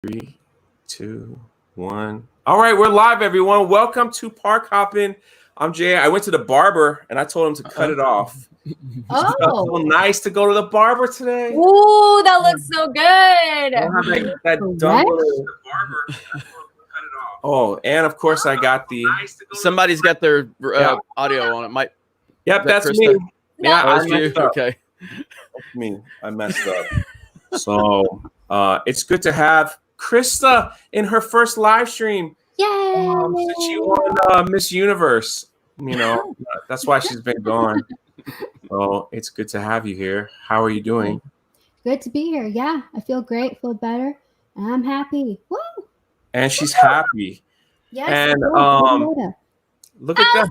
3, 2, 1. All right, we're live, everyone. Welcome to Park Hoppin. I'm Jay. I went to the barber and I told him to cut it off. Oh, So nice to go to the barber today. ooh, that looks so good. That dumb little barber. Oh, and of course I got the. Somebody's got their audio on it. Might. Yep, that's Krista? me. Yeah, Oh, I that's you. messed up. Okay. That's me. I messed up. So it's good to have Krista in her first live stream. Yay! Since she won Miss Universe, you know, that's why she's been gone. So it's good to have you here. How are you doing? Good to be here. Yeah, I feel great, feel better, and I'm happy. Woo! And she's happy. Yes. And look at that.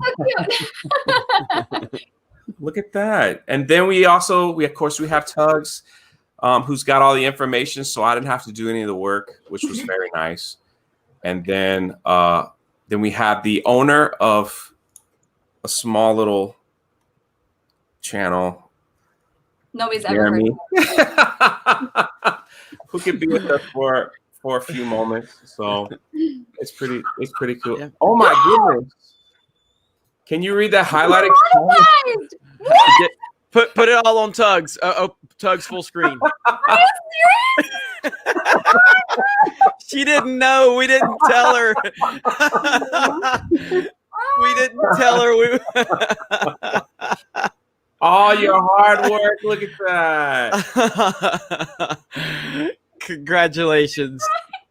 So cute. Look at that. And then we of course we have Tugs, who's got all the information, so I didn't have to do any of the work, which was very nice. And then we have the owner of a small little channel. Nobody's ever heard Jeremy, who could be with us for a few moments. So it's pretty cool. Yeah. Oh my goodness. Can you read that highlighted comment? Put it all on Tugs. Tugs full screen. She didn't know. We didn't tell her. We didn't tell her. All your hard work. Look at that. Congratulations.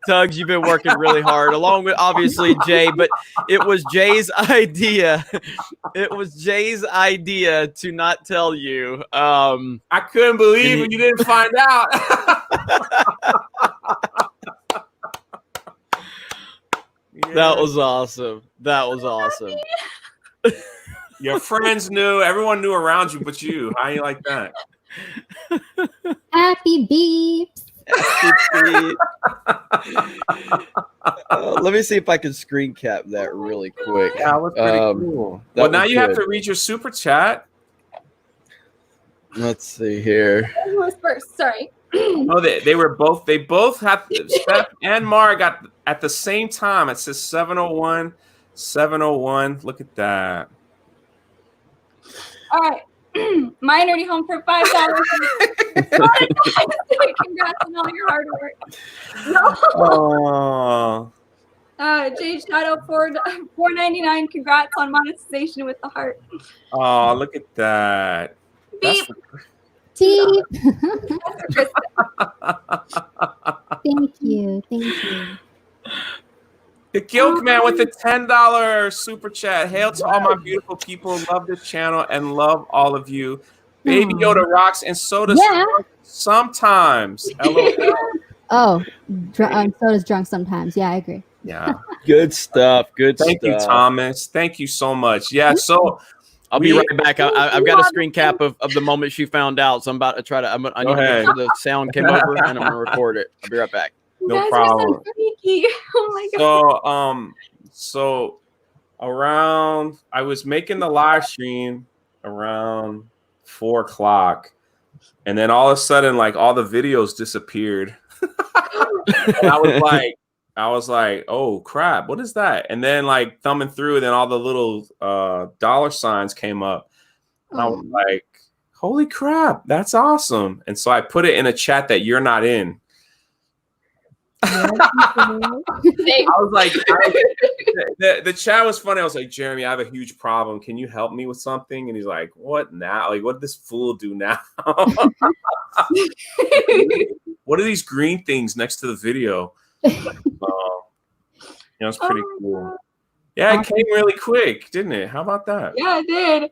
Tugs, you've been working really hard, along with obviously Jay, but it was Jay's idea. It was Jay's idea to not tell you. I couldn't believe it. You didn't find out. That was awesome. That was awesome. Your friends knew. Everyone knew around you but you. How you like that? Happy beeps. Let me see if I can screen cap that really quick. Yeah, that was pretty cool. Well, now you have to read your super chat. Let's see here. Who was first? Sorry. Oh, they both had Steph and Mara got at the same time. It says 701, 701. Look at that. All right. Mine already home for $5. Congrats on all your hard work. Oh. Jade Shadow $4.99. Congrats on monetization with the heart. Oh, look at that. Beep. Teep. That's Thank you. Thank you. The Gilk Man with the $10 super chat. Hail to all my beautiful people. Love this channel and love all of you. Baby Yoda rocks and so does sometimes. LOL. Oh, so does drunk sometimes. Yeah, I agree. Yeah. Good stuff. Good Thank you, Thomas. Thank you so much. Yeah, so I'll be right back. I've got a screen cap of the moment she found out, so I'm about to try to. I need to make sure the sound came over, and I'm going to record it. I'll be right back. No problem. So sneaky. Oh my god. So around, I was making the live stream around 4:00, and then all of a sudden, like all the videos disappeared. And I was like, oh crap, what is that? And then like thumbing through, and then all the little dollar signs came up, and I was like, holy crap, that's awesome. And so I put it in a chat that you're not in. I was like, the chat was funny. I was like, Jeremy, I have a huge problem. Can you help me with something? And he's like, what now? Like, what did this fool do now? What are these green things next to the video? It's pretty cool. Yeah, it came really quick, didn't it? How about that? Yeah, it did.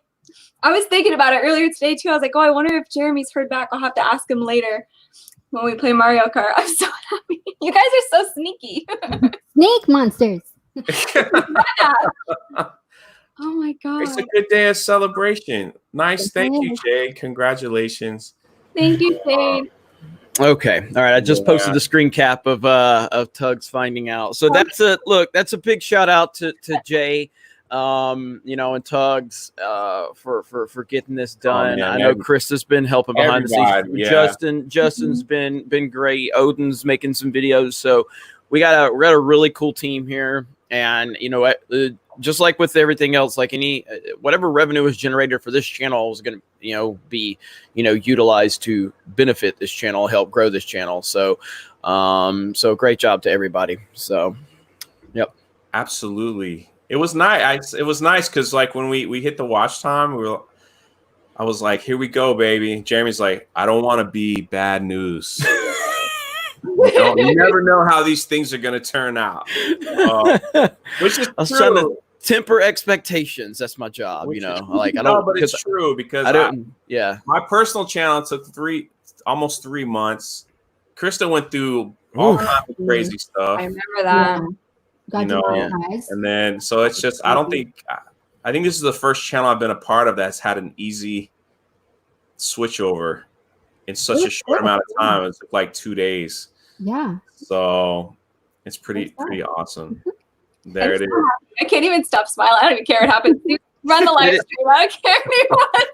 I was thinking about it earlier today too. I was like, oh, I wonder if Jeremy's heard back. I'll have to ask him later when we play Mario Kart. I'm so happy. You guys are so sneaky. Snake monsters. Oh my god. It's a good day of celebration. Nice. Thank you, Jay. Congratulations. Thank you, Jade. Okay. All right. I just posted the screen cap of Tugs finding out. So that's a big shout out to Jay. and Tugs for getting this done. man, I know Chris has been helping behind the scenes. Yeah. Justin's been great. Odin's making some videos. So we got a really cool team here. And just like with everything else, like whatever revenue is generated for this channel is going to be utilized to benefit this channel, help grow this channel. So great job to everybody. So yep, absolutely. It was nice. It was nice because like when we hit the watch time, I was like, here we go, baby. Jeremy's like, I don't want to be bad news. You never know how these things are going to turn out. Which is I was trying to temper expectations. That's my job, but it's true because my personal channel took almost 3 months. Krista went through all kinds of crazy stuff. I remember that. And then so it's just I think this is the first channel I've been a part of that's had an easy switch over in such a short amount of time. It's like 2 days. Yeah. So it's pretty awesome. There it is. I can't even stop smiling. I don't even care what happens. You run the live stream. I don't care what.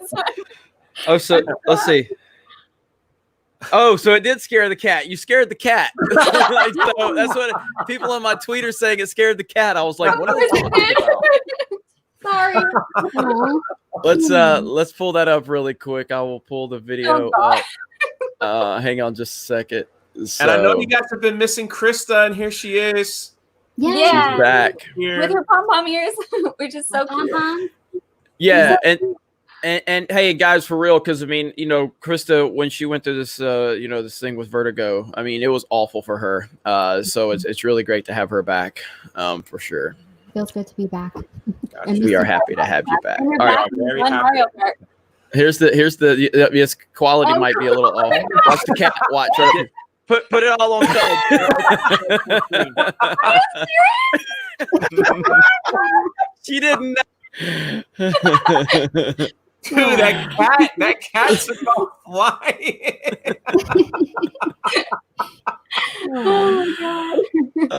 Oh, so let's see. Oh, so it did scare the cat. You scared the cat. So that's what people on my tweet are saying. It scared the cat. I was like, what are they talking about? Sorry. Let's pull that up really quick. I will pull the video up. Hang on just a second. So, and I know you guys have been missing Krista, and here she is. Yeah. She's back with her pom-pom ears, which is so cute. Yeah, and hey guys, for real, because I mean, Krista, when she went through this this thing with vertigo, I mean, it was awful for her. So it's really great to have her back, for sure. Feels good to be back. And we are happy to have you back. All right. Very happy. Here's the yes, quality might be a little off. Watch the cat. Watch. Put it all on film. She didn't know. Dude, that cat's about flying. Oh my god.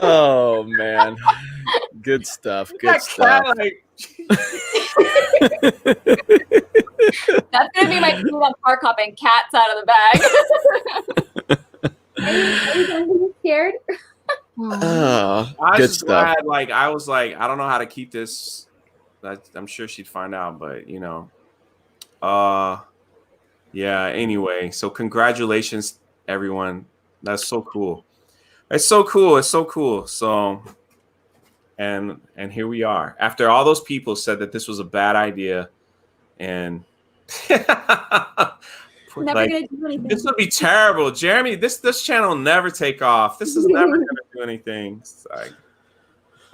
Oh man. Good stuff. Good stuff. That's gonna be my food on Park Hopping. Cats out of the bag. Are you guys scared? Oh, I was good just stuff. glad, I was like, I don't know how to keep this. I'm sure she'd find out, but yeah. Anyway, so congratulations, everyone. That's so cool. It's so cool. It's so cool. So, and here we are. After all those people said that this was a bad idea, and Never gonna do anything. This would be terrible, Jeremy. This channel will never take off. This is never gonna do anything. It's like,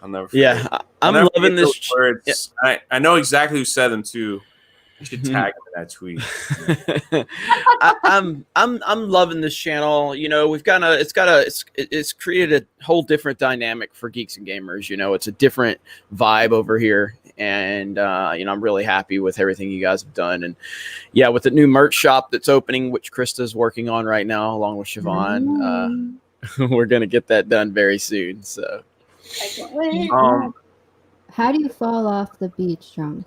I'll never. Forget. Yeah, I'm loving this. Words. Yeah. I know exactly who said them too. You should tag me in that tweet. I'm loving this channel. It's created a whole different dynamic for geeks and gamers. It's a different vibe over here. And, I'm really happy with everything you guys have done. And yeah, with the new merch shop that's opening, which Krista's working on right now, along with Siobhan, we're going to get that done very soon. So I can't wait. How do you fall off the beach drunk?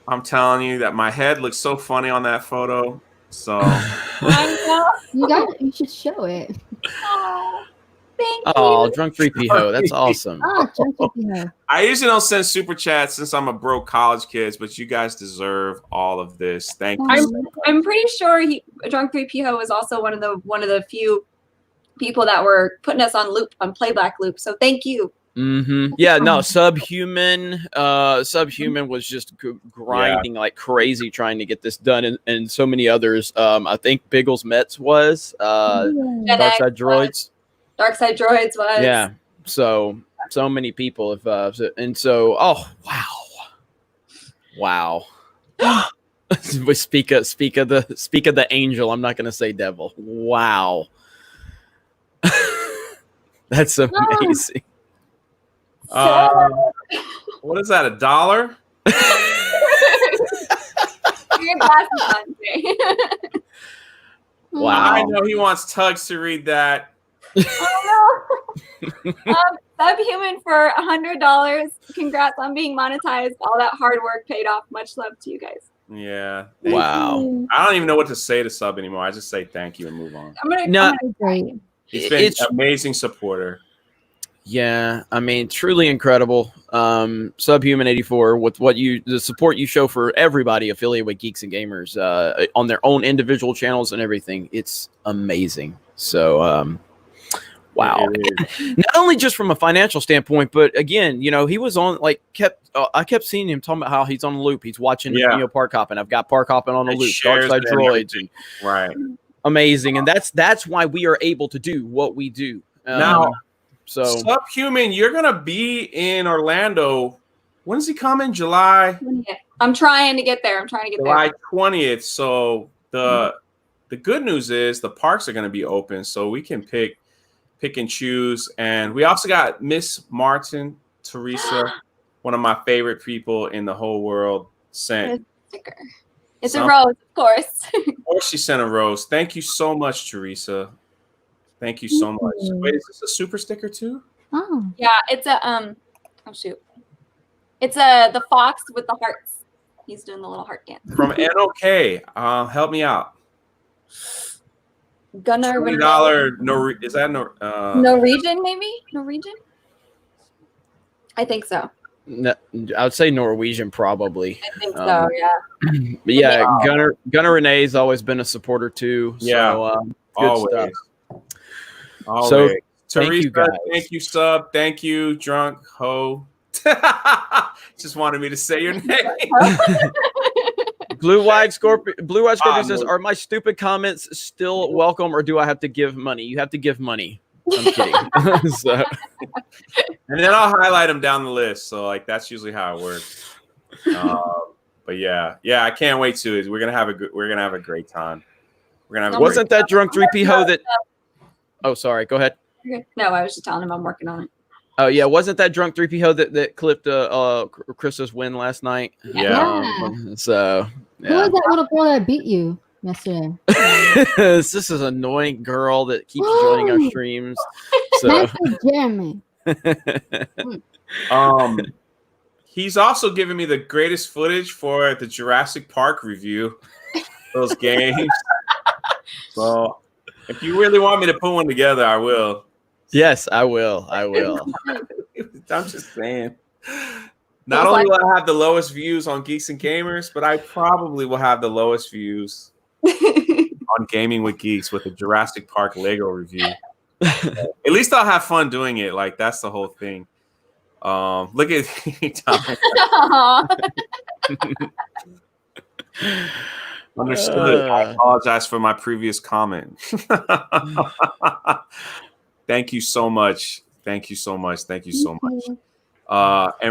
I'm telling you that my head looks so funny on that photo. So I know. You should show it. Oh, thank you. Oh, drunk 3PO. That's awesome. Oh, drunk 3PO. I usually don't send super chats since I'm a broke college kid, but you guys deserve all of this. Thank you. I'm pretty sure Drunk 3PO was also one of the few people that were putting us on playback loop. So thank you. Mm-hmm. Yeah, no, Subhuman was just grinding like crazy trying to get this done, and so many others. I think Biggles Metz was Darkside Droids. Darkside Droids was. Yeah, so many people have, and so wow. speak of the angel. I'm not going to say devil. Wow, that's amazing. What is that? $1? Your glasses on, Jay. Wow. I know he wants Tugs to read that. Oh Subhuman for $100. Congrats on being monetized. All that hard work paid off. Much love to you guys. Yeah. Wow. I don't even know what to say to Sub anymore. I just say thank you and move on. No, Great. He's been an amazing supporter. Yeah, I mean, truly incredible. Subhuman 84 with the support you show for everybody affiliated with Geeks and Gamers on their own individual channels and everything. It's amazing. So, wow. Not only just from a financial standpoint, but again, he was on I kept seeing him talking about how he's on the loop. He's watching Park Hoppin. I've got Park Hoppin on the loop. Dark Side Droids. And right. Amazing. And that's why we are able to do what we do. Now, so Subhuman, you're gonna be in Orlando. When does he come in? July? I'm trying to get there. July 20th. So the good news is the parks are gonna be open, so we can pick and choose. And we also got Miss Martin Teresa, one of my favorite people in the whole world, sent sticker. It's a rose, of course. Of course, she sent a rose. Thank you so much, Teresa. Thank you so much. Wait, is this a super sticker too? Oh. Yeah, it's a oh shoot. It's the fox with the hearts. He's doing the little heart dance. From NOK. Help me out. Gunnar $20 is that Norwegian, maybe? Norwegian? I think so. No, I would say Norwegian probably. I think so, yeah. But yeah, Gunnar Renee's always been a supporter too. Yeah. So, good stuff. Always. So Teresa, thank you, Sub. Thank you, Drunk Ho. Just wanted me to say your name. Blue-eyed Scorpion says, "Are my stupid comments still welcome, or do I have to give money?" You have to give money. I'm kidding. And then I'll highlight them down the list. So that's usually how it works. But yeah, I can't wait to. We're gonna have a great time. Wasn't that drunk 3P ho that? Oh, sorry. Go ahead. No, I was just telling him I'm working on it. Oh yeah, wasn't that drunk 3P ho that clipped Krista's win last night? Yeah. So who was that little girl that beat you yesterday? This is an annoying girl that keeps joining our streams. So Jeremy. He's also giving me the greatest footage for the Jurassic Park review. Those games. So if you really want me to put one together, I will. Yes, I will. I'm just saying. Not only will I have the lowest views on Geeks and Gamers, but I probably will have the lowest views on Gaming with Geeks with a Jurassic Park Lego review. At least I'll have fun doing it. That's the whole thing. Look at Understood. I apologize for my previous comment. Thank you so much. And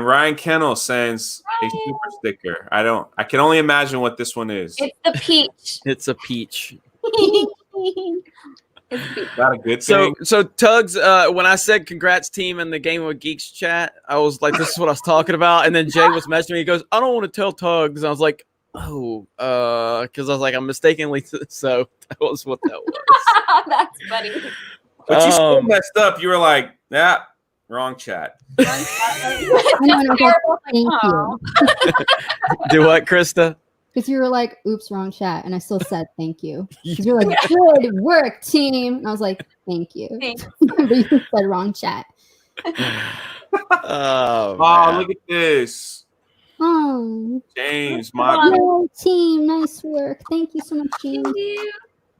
Ryan Kennel sends a super sticker. I can only imagine what this one is. It's the peach. It's a peach. Not a good thing. So Tugs, when I said congrats team in the Game with Geeks chat, I was like, this is what I was talking about. And then Jay was messaging me. He goes, I don't want to tell Tugs. And I was like, oh, because I was like, I'm mistakenly. So that was what that was. That's funny. But you still messed up. You were like, wrong chat. Thank you. Do what, Krista? Because you were like, oops, wrong chat. And I still said thank you. Because you're like, good work, team. And I was like, thank you. But you said wrong chat. Oh, look at this. Oh. James, team, nice work. Thank you so much, James.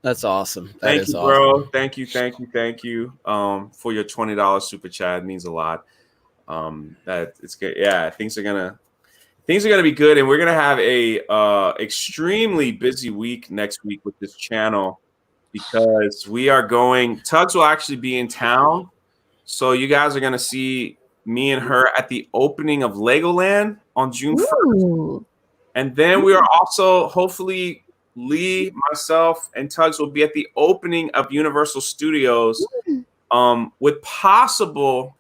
That's awesome. Thank you, bro. Thank you. For your $20 super chat. It means a lot. That it's good. Yeah, things are gonna be good, and we're gonna have a extremely busy week next week with this channel because we are going. Tugs will actually be in town, so you guys are gonna see me and her at the opening of Legoland on June 1st, and then we are also hopefully. Lee, myself, and Tugs will be at the opening of Universal Studios, with a possible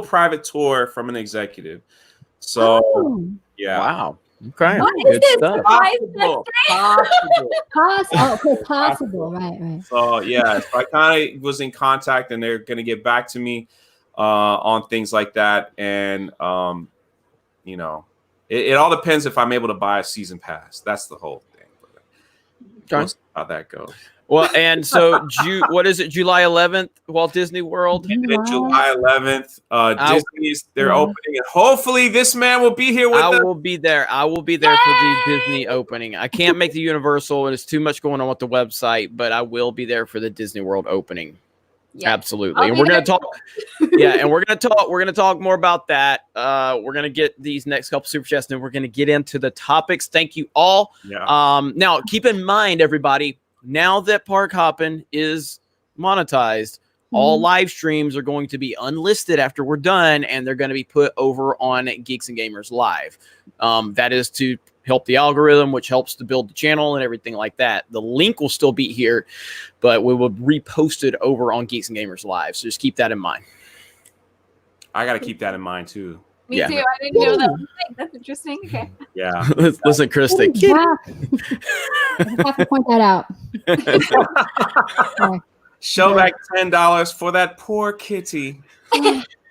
private tour from an executive. So, yeah, wow, Okay. What is Good this? stuff. Possible. Possible. Right. So yeah, so I kind of was in contact, and they're gonna get back to me on things like that. And you know, it all depends if I'm able to buy a season pass. That's the whole thing. We'll see how that goes. Well, and so what is it? July 11th, Walt Disney World. And then July 11th, Disney's they're opening, and hopefully this man will be here with us. I will be there. I will be there for the Disney opening. I can't make the Universal, and it's too much going on with the website, but I will be there for the Disney World opening. Yes. Absolutely. And we're going to talk. Yeah, and we're going to talk more about that. We're going to get these next couple super chats, and we're going to get into the topics. Thank you all. Yeah. Now keep in mind, everybody, now that Park Hoppin is monetized, all live streams are going to be unlisted after we're done, and they're going to be put over on Geeks and Gamers Live. That is to help the algorithm, which helps to build the channel and everything like that. The link will still be here, but we will repost it over on Geeks and Gamers Live. So just keep that in mind. I got to keep that in mind too. Me too. I didn't know that. That's interesting. Okay. Yeah. Listen, Krista. I have to point that out. Show back $10 for that poor kitty.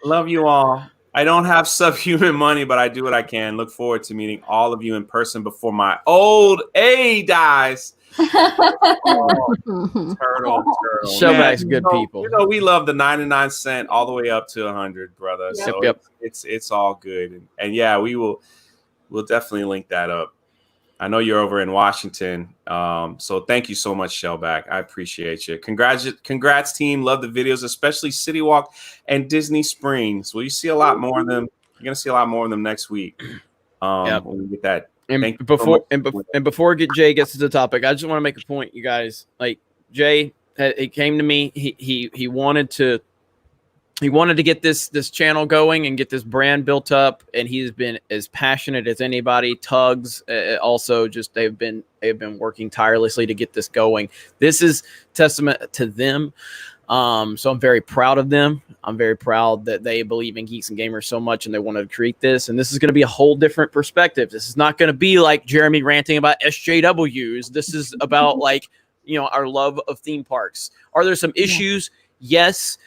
Love you all. I don't have subhuman money, but I do what I can. Look forward to meeting all of you in person before my old A dies. Turtle. Showback's good people. You know, we love the 99 cent all the way up to 100, brother. Yep. So it's all good. And yeah, we'll definitely link that up. I know you're over in Washington. So thank you so much, Shellback. I appreciate you. Congrats, team. Love the videos, especially City Walk and Disney Springs. Well, you see a lot more of them. You're going to see a lot more of them next week. When we get that. And before Jay gets to the topic, I just want to make a point, you guys. Like Jay, he came to me. He wanted to get this channel going and get this brand built up, and he's been as passionate as anybody. Tugs also just they've been working tirelessly to get this going. This is testament to them. So I'm very proud of them. I'm very proud that they believe in Geeks and Gamers so much, and they wanted to create this. And this is going to be a whole different perspective. This is not going to be like Jeremy ranting about SJWs. This is about like, you know, our love of theme parks. Are there some issues? Yes.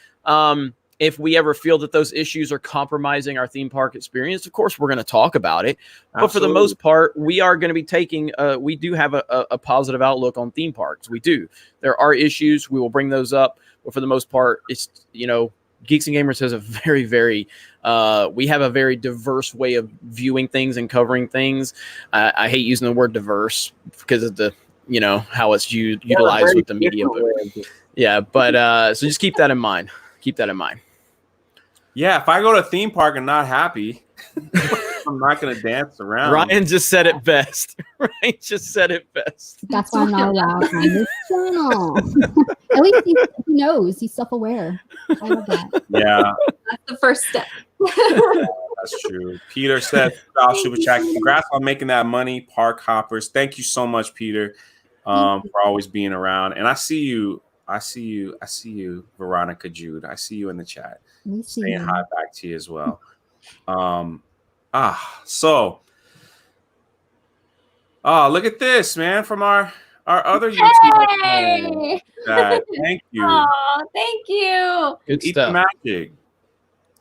If we ever feel that those issues are compromising our theme park experience, of course, we're going to talk about it. Absolutely. But for the most part, we are going to be taking, we do have a positive outlook on theme parks. We do. There are issues. We will bring those up. But for the most part, it's, you know, Geeks and Gamers has a very, very, we have a very diverse way of viewing things and covering things. I hate using the word diverse because of the, you know, how it's utilized with the media. But so just keep that in mind. Keep that in mind. Yeah, if I go to a theme park and not happy, I'm not going to dance around. Ryan just said it best. That's why I'm not allowed on this channel. At least he knows. He's self-aware. I love that. Yeah. That's the first step. That's true. Peter said, Super Chat, congrats on making that money, park hoppers. Thank you so much, Peter, for always being around. And I see you, Veronica Jude. I see you in the chat. Saying hi back to you as well. Look at this, man, from our other YouTube. Thank you. Oh, thank you. Good stuff. Magic.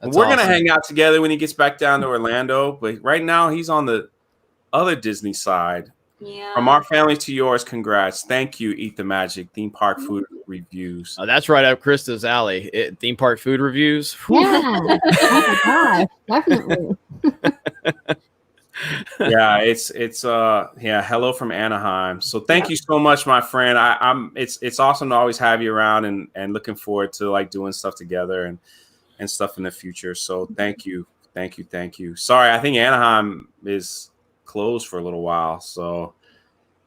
We're gonna hang out together when he gets back down to Orlando, but right now he's on the other Disney side. Yeah. From our family to yours, congrats. Thank you, Eat the Magic, theme park food reviews. Oh, that's right up Krista's alley. Theme park food reviews. Yeah. Oh my gosh, definitely. Yeah, it's hello from Anaheim. So thank you so much, my friend. It's awesome to always have you around and looking forward to like doing stuff together and stuff in the future. So thank you. Sorry, I think Anaheim is closed for a little while, so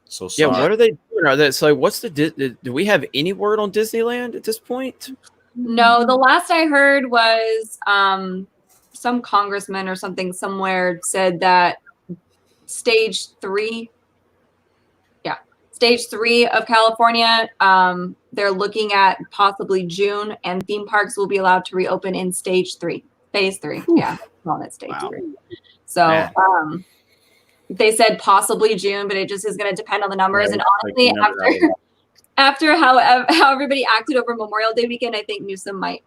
sorry. Yeah, what are they doing? Are they so? What's do we have any word on Disneyland at this point? No, the last I heard was some congressman or something somewhere said that stage 3 of California, they're looking at possibly June, and theme parks will be allowed to reopen in phase 3. Yeah, on it stage 3. So they said possibly June, but it just is going to depend on the numbers. Yeah, And like, honestly, you never know. after how everybody acted over Memorial Day weekend, I think Newsom might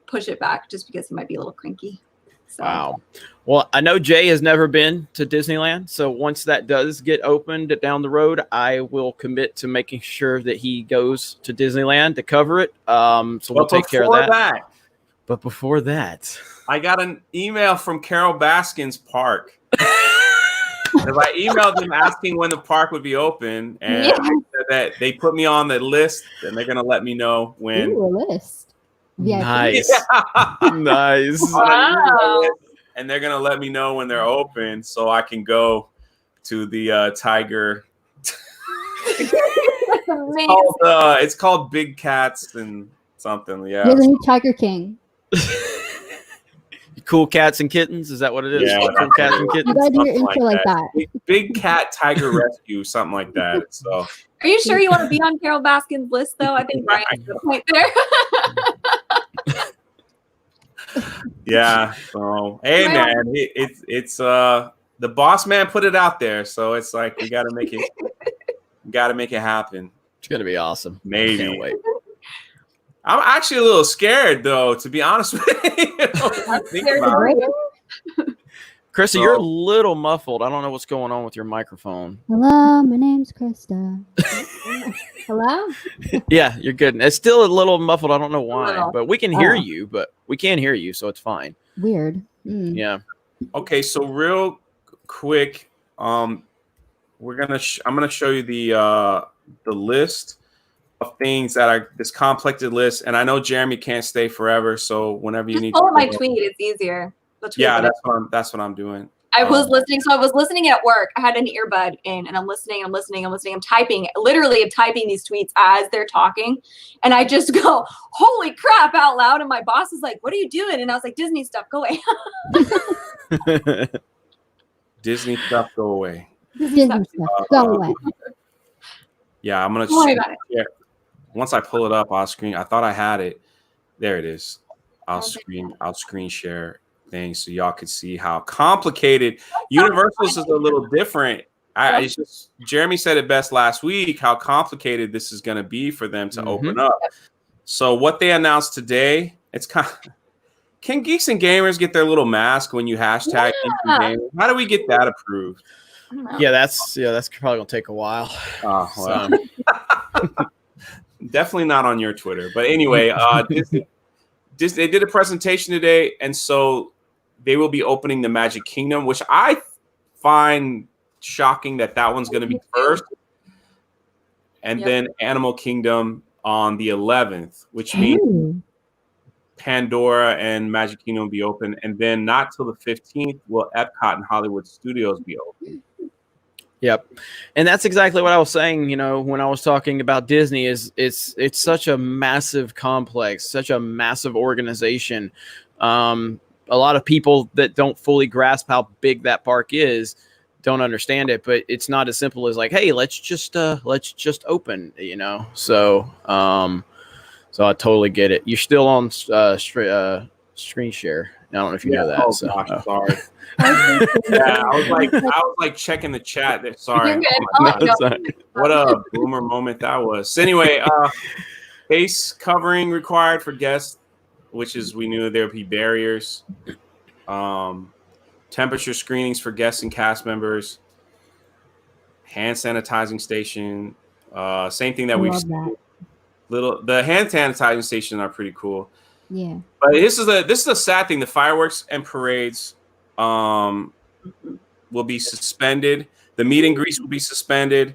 push it back just because he might be a little cranky. So. Wow. Well, I know Jay has never been to Disneyland, so once that does get opened down the road, I will commit to making sure that he goes to Disneyland to cover it. So we'll take care of that. But before that, I got an email from Carol Baskin's park. I emailed them asking when the park would be open, and I said that they put me on the list, and they're gonna let me know when. Ooh, a list. VIP. nice, nice. Wow. And they're gonna let me know when they're open, so I can go to the Tiger. That's amazing. It's called Big Cats and something. Yeah. You're the new Tiger King. Cool Cats and Kittens, is that what it is? Yeah. Cool Cats and You Kittens. gotta do your Something intro like that. Big Cat Tiger Rescue, something like that. So. Are you sure you want to be on Carol Baskin's list, though? I think Brian's the point there. Yeah. So hey man, it's the boss man put it out there, so it's like we gotta make it happen. It's gonna be awesome. Maybe. Can't wait. I'm actually a little scared though, to be honest with you. Think about it. Krista, you're a little muffled. I don't know what's going on with your microphone. Hello, my name's Krista. Hello? Yeah, you're good. It's still a little muffled. I don't know why, little. but we can hear you. But we can hear you, so it's fine. Weird. Mm. Yeah. Okay, so real quick, I'm gonna show you the list of things that are this complected list, and I know Jeremy can't stay forever, so whenever you Just need pull to up my go- tweet. It's easier. The tweet Yeah, that that's what I'm doing. I was listening. So I was listening at work. I had an earbud in and I'm listening. I'm typing these tweets as they're talking. And I just go, holy crap, out loud. And my boss is like, what are you doing? And I was like, Disney stuff, go away. Disney stuff, go away. Disney stuff. Go away. Yeah, I'm gonna. Don't worry about it. Yeah, once I pull it up, I'll screen. I thought I had it. There it is. I'll screen share things so y'all could see how complicated Universal's is a little different. It's just Jeremy said it best last week how complicated this is going to be for them to open up. So what they announced today, it's kind of, can Geeks and Gamers get their little mask when you hashtag Geeks and Gamers? How do we get that approved? Yeah, that's probably gonna take a while. Oh, well. Definitely not on your Twitter, but anyway, they did a presentation today, and so they will be opening the Magic Kingdom, which I find shocking that one's going to be first, and then Animal Kingdom on the 11th, which means Pandora and Magic Kingdom will be open, and then not till the 15th will EPCOT and Hollywood Studios be open. Yep. And that's exactly what I was saying, when I was talking about Disney is it's such a massive complex, such a massive organization. A lot of people that don't fully grasp how big that park is don't understand it, but it's not as simple as like, hey, let's just open, So so I totally get it. You're still on screen share. I don't know if you know that. Oh, so. gosh, sorry. Yeah, I was like checking the chat there. Sorry. What a boomer moment that was. So anyway, face covering required for guests, which is we knew there would be barriers. Temperature screenings for guests and cast members. Hand sanitizing station. Same thing that we've seen. The hand sanitizing stations are pretty cool. Yeah. But this is a sad thing. The fireworks and parades will be suspended. The meet and greets will be suspended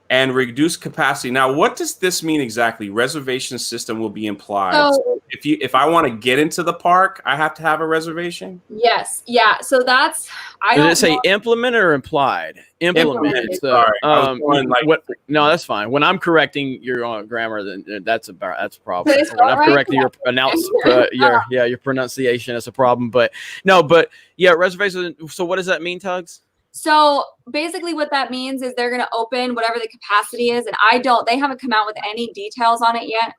and reduced capacity. Now, what does this mean exactly? Reservation system will be implied. So if I want to get into the park, I have to have a reservation? Yes. Yeah. So that's Did it say implemented or implied? Implemented. So, no, that's fine. When I'm correcting your grammar, then that's a problem. When I'm correcting your your pronunciation, that's a problem. But reservation. So what does that mean, Tugs? So basically what that means is they're going to open whatever the capacity is. And they haven't come out with any details on it yet.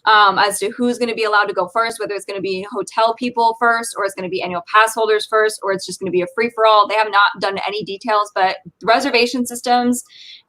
as to who's going to be allowed to go first, whether it's going to be hotel people first, or it's going to be annual pass holders first, or it's just going to be a free-for-all. They have not done any details, but reservation systems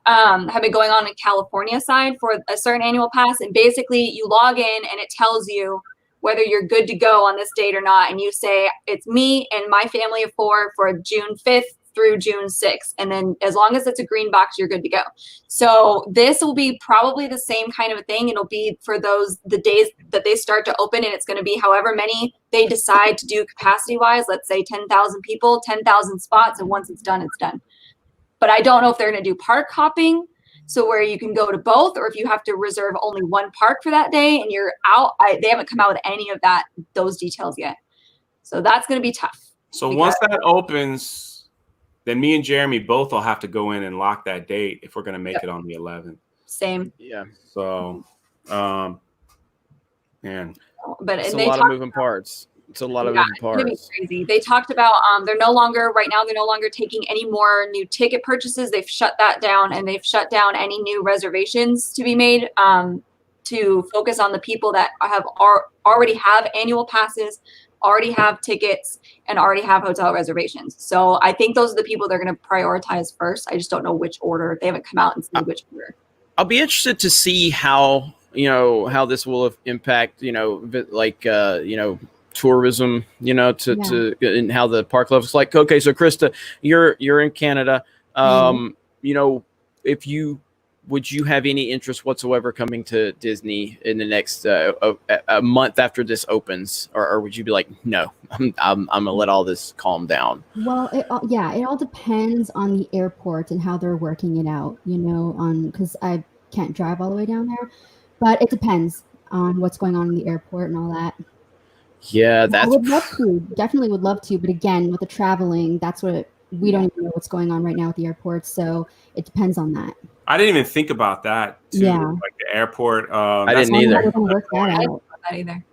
have been going on in California side for a certain annual pass. And basically you log in and it tells you whether you're good to go on this date or not. And you say, it's me and my family of 4 for June 5th through June 6th. And then as long as it's a green box, you're good to go. So this will be probably the same kind of a thing. It'll be for the days that they start to open, and it's going to be however many they decide to do capacity wise. Let's say 10,000 people, 10,000 spots. And once it's done, it's done. But I don't know if they're going to do park hopping, so where you can go to both, or if you have to reserve only one park for that day and you're out. They haven't come out with any of those details yet. So that's going to be tough. So once that opens, then me and Jeremy both will have to go in and lock that date if we're going to make it on the 11th. Same. Yeah. So, man. But it's a lot of moving parts. It's a lot of moving parts. It's gonna be crazy. They talked about they're no longer taking any more new ticket purchases. They've shut that down, and they've shut down any new reservations to be made to focus on the people that already have annual passes, already have tickets, and already have hotel reservations. So I think those are the people they're going to prioritize first. I just don't know which order. They haven't come out and said which order. I'll be interested to see how this will impact tourism, and how the park levels like. Okay, so Krista, you're in Canada. Would you have any interest whatsoever coming to Disney in the next a month after this opens, or would you be like, no, I'm gonna let all this calm down? Well, it all depends on the airport and how they're working it out, because I can't drive all the way down there, but it depends on what's going on in the airport and all that. Yeah, I would love to, definitely would love to, but again, with the traveling, that's what we don't even know what's going on right now at the airport, so it depends on that. I didn't even think about that too. Yeah. Like the airport. I didn't either. I didn't think about that either.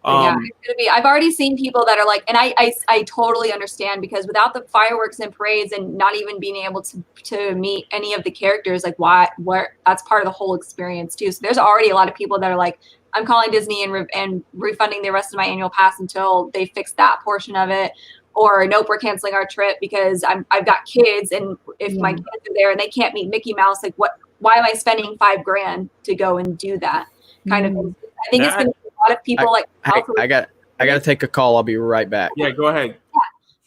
It's gonna be. I've already seen people that are like, and I totally understand, because without the fireworks and parades and not even being able to meet any of the characters, like that's part of the whole experience too. So there's already a lot of people that are like, I'm calling Disney and refunding the rest of my annual pass until they fix that portion of it. Or nope, we're canceling our trip because I've got kids, and if my kids are there and they can't meet Mickey Mouse, like why am I spending $5,000 to go and do do kind of thing? I think it's going to be a lot of people I got to take a call. I'll be right back. Yeah, go ahead.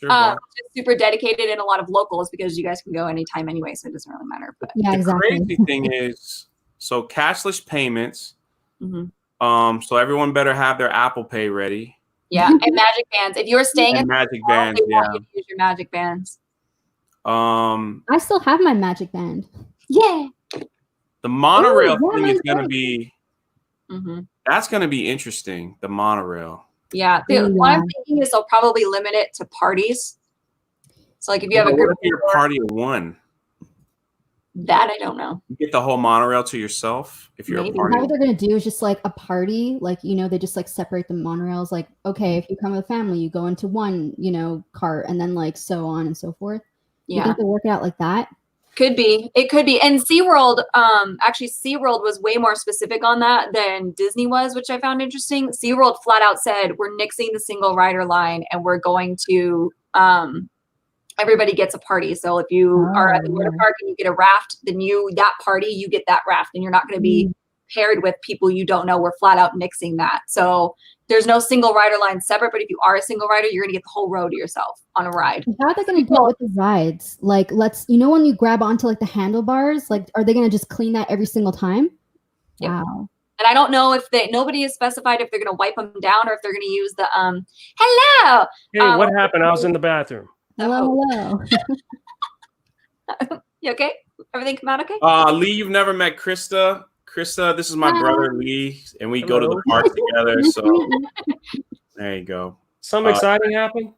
Yeah. Just super dedicated, and a lot of locals, because you guys can go anytime anyway, so it doesn't really matter. But yeah, exactly. The crazy thing is, so cashless payments. Mm-hmm. So everyone better have their Apple Pay ready. Yeah, and magic bands. If you were staying at magic bands, they want you to use your magic bands. I still have my magic band. Yeah. The monorail thing is going to be. Mm-hmm. That's going to be interesting. The monorail. Yeah. What I'm thinking is they'll probably limit it to parties. So, like, if you have a group, your party of one. That I don't know. You get the whole monorail to yourself if you're a party. What they're gonna do is just like a party, like they just like separate the monorails. Like, okay, if you come with a family, you go into one, cart, and then like so on and so forth. Yeah, you think they'll work it out like that? Could be. It could be. And SeaWorld, actually SeaWorld was way more specific on that than Disney was, which I found interesting. SeaWorld flat out said, we're nixing the single rider line, and we're going to everybody gets a party. So if you are at the water park and you get a raft, then that party, you get that raft, and you're not going to be paired with people you don't know. We're flat out nixing that. So there's no single rider line separate, but if you are a single rider, you're going to get the whole row to yourself on a ride. How are they going to do it with the rides? Like, when you grab onto like the handlebars, like, are they going to just clean that every single time? Yep. Wow. And I don't know if nobody has specified if they're going to wipe them down or if they're going to use the, hello. Hey, what happened? I was in the bathroom. Hello. You okay? Everything come out okay? Lee, you've never met Krista. Krista, this is my brother Lee, and we go to the park together. So there you go. Something exciting happened?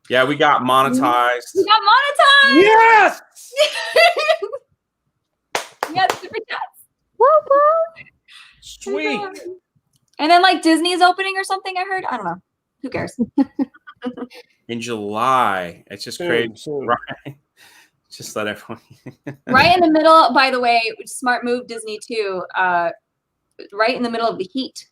Yeah, we got monetized. We got monetized. Yes. Yes, super chats. Sweet. And then like Disney's opening or something. I heard. I don't know. Who cares? In July, it's just crazy, right? Just let everyone. Right in the middle. By the way, smart move, Disney too. right in the middle of the heat.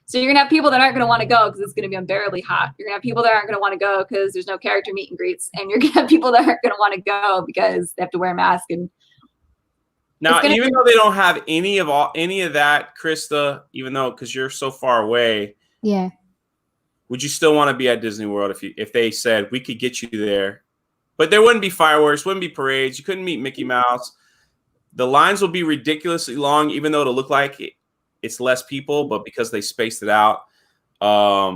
So you're gonna have people that aren't gonna want to go because it's gonna be unbearably hot. You're gonna have people that aren't gonna want to go because there's no character meet and greets, and you're gonna have people that aren't gonna want to go because they have to wear a mask. And now, even though they don't have any of that, Krista, even though because you're so far away, Yeah. would you still want to be at Disney World if they said we could get you there? But there wouldn't be fireworks, wouldn't be parades. You couldn't meet Mickey Mouse. The lines will be ridiculously long, even though it'll look like it's less people, but because they spaced it out, all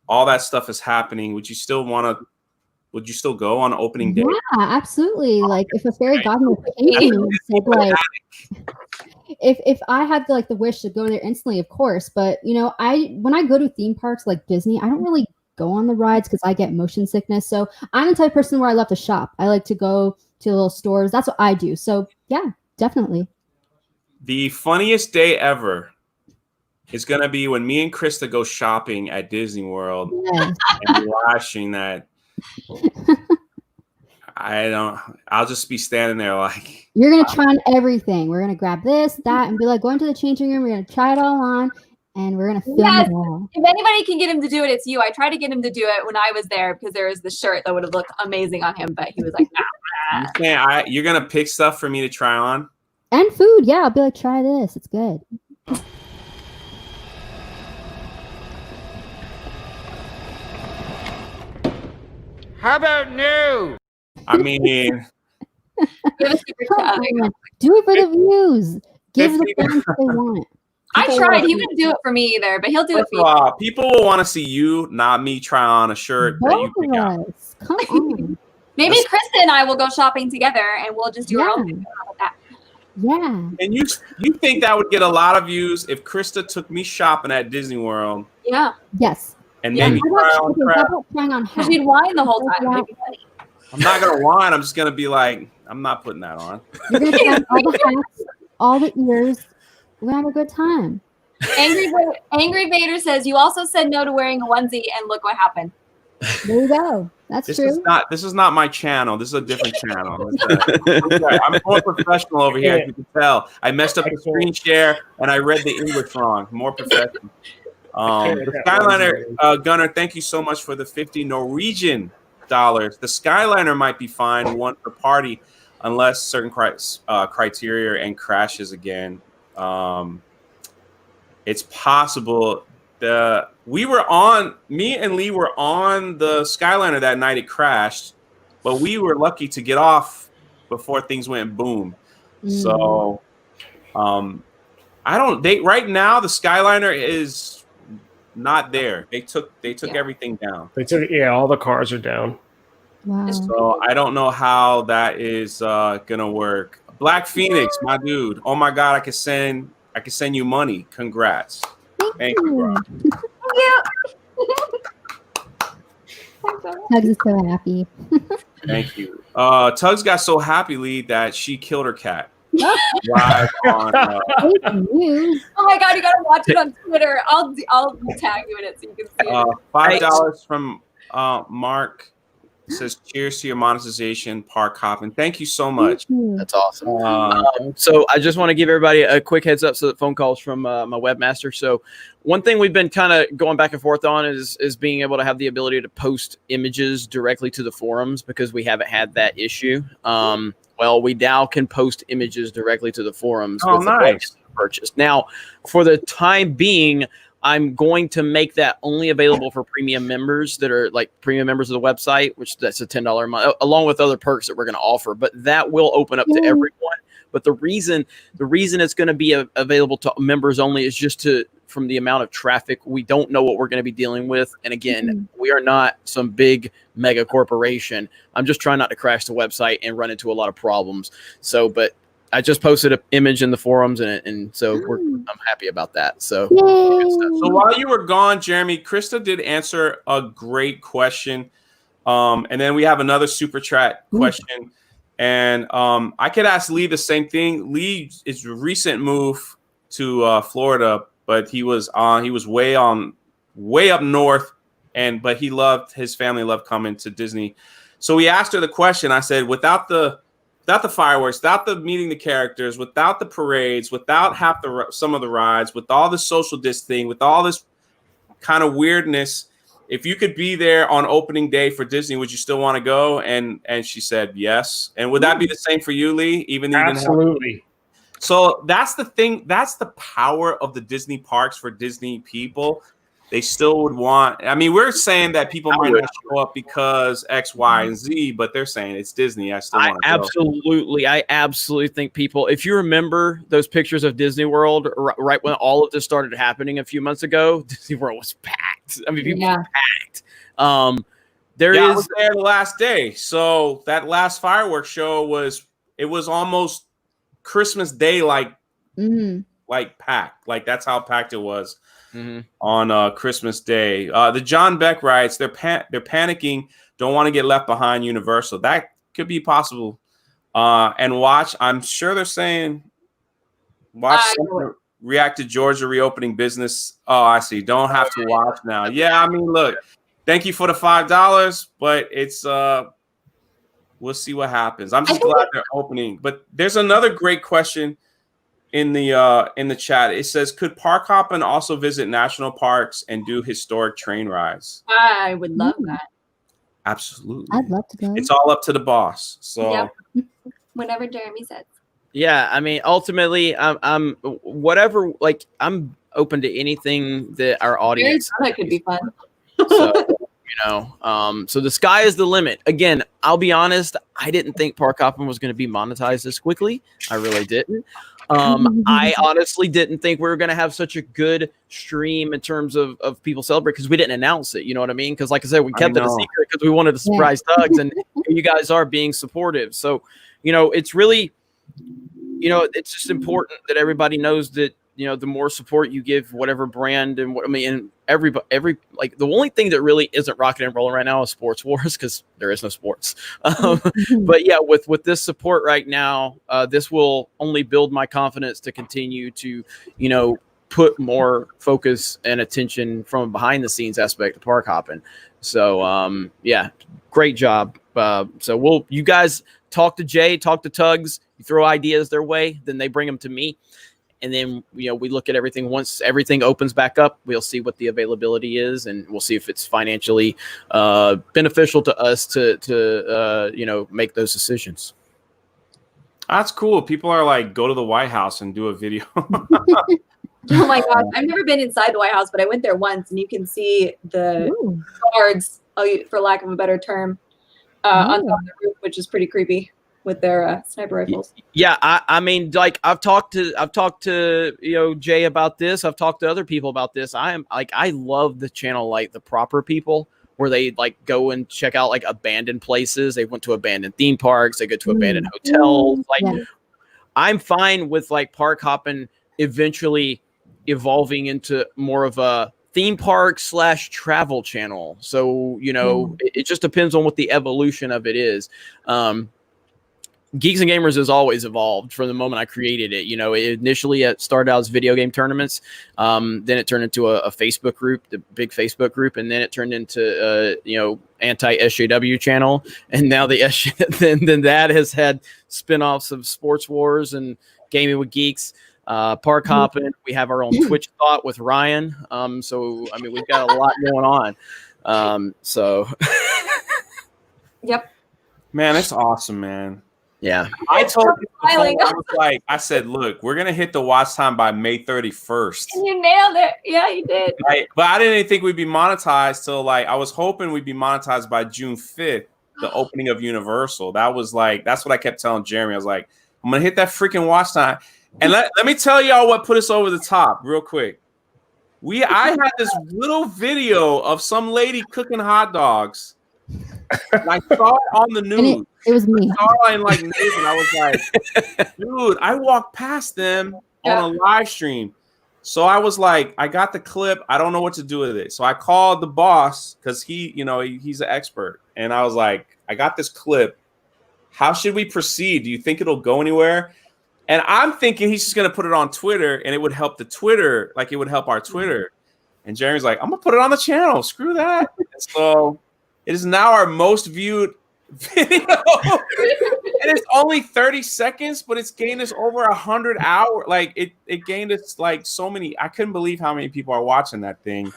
that stuff is happening. Would you still go on opening day? Yeah, absolutely. Like if a fairy godmother came to me and said, like, if I had like the wish to go there instantly, of course. But you know, when I go to theme parks like Disney, I don't really go on the rides because I get motion sickness. So I'm the type of person where I love to shop. I like to go to little stores. That's what I do. So yeah, definitely. The funniest day ever is going to be when me and Krista go shopping at Disney World and watching that. I'll just be standing there like. You're going to try on everything. We're going to grab this, that, and be like, going to the changing room. We're going to try it all on. And we're going to film it all. If anybody can get him to do it, it's you. I tried to get him to do it when I was there because there was the shirt that would have looked amazing on him, but he was like, nah. You're going to pick stuff for me to try on? And food. Yeah, I'll be like, try this. It's good. How about no? I mean, Give a super chat. Do it for the views. Give the fans what they want. I tried. He wouldn't do it for me either, but he'll do it for you. People will want to see you, not me, try on a shirt that you pick out. Come on. Maybe Krista and I will go shopping together, and we'll just do our own thing about that. Yeah. And you think that would get a lot of views if Krista took me shopping at Disney World? Yeah. Yes. And maybe trying on hats. You'd whine the whole time. I'm not gonna whine. I'm just gonna be like, I'm not putting that on. You're gonna try all the hats, all the ears. We're gonna have a good time. Angry Vader says you also said no to wearing a onesie, and look what happened. There you go. That's true. This is not my channel. This is a different channel. I'm more professional over here, as you can tell. I messed up the screen share and I read the English wrong. More professional. The Skyliner Gunner, thank you so much for the 50 Norwegian dollars. The Skyliner might be fine, one per party, unless certain criteria and crashes again. It's possible. Me and Lee were on the Skyliner that night it crashed, but we were lucky to get off before things went boom. So right now the Skyliner is not there. They took everything down. All the cars are down. Wow. So I don't know how that is gonna work. Black Phoenix, my dude. Oh my God, I can send you money. Congrats. Thank you, bro. Tugs is so happy. Thank you. Tugs got so happy, Lee, that she killed her cat. Live on, News. Oh my God, you gotta watch it on Twitter. I'll tag you in it so you can see it. $5 from Mark. It says, cheers to your monetization, Park Hoppin. Thank you so much. That's awesome. So I just want to give everybody a quick heads up. So that phone calls from my webmaster. So one thing we've been kind of going back and forth on is being able to have the ability to post images directly to the forums because we haven't had that issue. Well, we now can post images directly to the forums. Oh, nice. Purchased. Now, for the time being, I'm going to make that only available for premium members that are like premium members of the website, which that's a $10 a month, along with other perks that we're going to offer. But that will open up to everyone. But the reason it's going to be available to members only is just from the amount of traffic. We don't know what we're going to be dealing with. And again, we are not some big mega corporation. I'm just trying not to crash the website and run into a lot of problems. So, but I just posted an image in the forums, and so I'm happy about that. So, so while you were gone, Jeremy, Krista did answer a great question, and then we have another super chat question, and I could ask Lee the same thing. Lee is a recent move to Florida, but he was way up north, but his family loved coming to Disney. So we asked her the question. I said, without the without the fireworks, without the meeting the characters, without the parades, without some of the rides, with all the social distancing, with all this kind of weirdness, if you could be there on opening day for Disney, would you still want to go? And she said yes. And would that be the same for you, Lee? Even though you didn't have Absolutely. So that's the thing. That's the power of the Disney parks for Disney people. They still would want. I mean, we're saying that people might not show up because X, Y, and Z, but they're saying it's Disney. I still want to go. I absolutely think people. If you remember those pictures of Disney World right when all of this started happening a few months ago, Disney World was packed. I mean, people were packed. I was there the last day. So that last fireworks show was almost Christmas Day, like packed. Like that's how packed it was. On Christmas Day. The John Beck writes, they're panicking, don't want to get left behind Universal. That could be possible. And watch, I'm sure they're saying, react to Georgia reopening business. Oh, I see. Don't have to watch now. Yeah, I mean, look, thank you for the $5, but it's we'll see what happens. I'm just glad they're opening. But there's another great question in the chat. It says, could Park Hoppin also visit national parks and do historic train rides? I would love that. Absolutely. I'd love to go. It's all up to the boss. So whenever Jeremy says. Yeah, I mean, ultimately, I'm whatever. Like, I'm open to anything that our audience. That could be fun. So, so the sky is the limit. Again, I'll be honest. I didn't think Park Hoppin was going to be monetized this quickly. I really didn't. I honestly didn't think we were going to have such a good stream in terms of people celebrate because we didn't announce it. You know what I mean? Because like I said, we kept it a secret because we wanted to surprise Tugs, and you guys are being supportive. So, it's really, it's just important that everybody knows that, the more support you give whatever brand and every like the only thing that really isn't rocking and rolling right now is Sports Wars because there is no sports. But yeah, with this support right now, this will only build my confidence to continue to, put more focus and attention from a behind the scenes aspect of Park Hoppin. So yeah, great job. So you guys talk to Jay, talk to Tugs, you throw ideas their way, then they bring them to me. And then, we look at everything. Once everything opens back up, we'll see what the availability is, and we'll see if it's financially beneficial to us to make those decisions. That's cool. People are like, go to the White House and do a video. Oh my God. I've never been inside the White House, but I went there once, and you can see the guards, for lack of a better term, on top of the roof, which is pretty creepy. With their sniper rifles. Yeah, I mean, like I've talked to Jay about this. I've talked to other people about this. I love the channel, like the proper people, where they like go and check out like abandoned places. They went to abandoned theme parks. They go to abandoned hotels. Like, I'm fine with like Park Hoppin eventually evolving into more of a theme park / travel channel. So it just depends on what the evolution of it is. Geeks and Gamers has always evolved from the moment I created it. Initially it started out as video game tournaments. Then it turned into a Facebook group, the big Facebook group. And then it turned into, anti-SJW channel. And now then that has had spinoffs of Sports Wars and Gaming with Geeks, Park Hoppin. We have our own Twitch thought with Ryan. So, I mean, we've got a lot going on. Yep. Man, it's awesome, man. Yeah, I told you, I said, look, we're gonna hit the watch time by May 31st. And you nailed it. Yeah, you did. But I didn't think we'd be monetized till I was hoping we'd be monetized by June 5th, the opening of Universal. That's what I kept telling Jeremy. I was like, I'm gonna hit that freaking watch time. And let me tell y'all what put us over the top real quick. I had this little video of some lady cooking hot dogs. And I saw it on the news. It was me. I saw it in like news, and I was like, dude, I walked past them on a live stream. So I was like, I got the clip. I don't know what to do with it. So I called the boss because he's an expert. And I was like, I got this clip. How should we proceed? Do you think it'll go anywhere? And I'm thinking he's just going to put it on Twitter and it would help the Twitter, like it would help our Twitter. And Jeremy's like, I'm going to put it on the channel. Screw that. And so it is now our most viewed video. And it's only 30 seconds, but it's gained us over 100 hours. Like it gained us like so many. I couldn't believe how many people are watching that thing.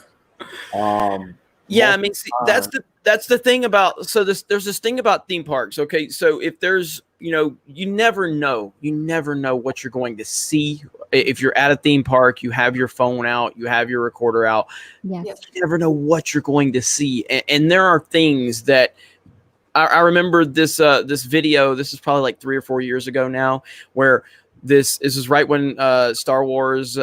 Yeah, I mean, see, that's the thing about there's this thing about theme parks. Okay, so if there's you never know what you're going to see. If you're at a theme park, you have your phone out, you have your recorder out. Yes. You never know what you're going to see, and there are things that I remember this video. This is probably like 3 or 4 years ago now, where this is right when Star Wars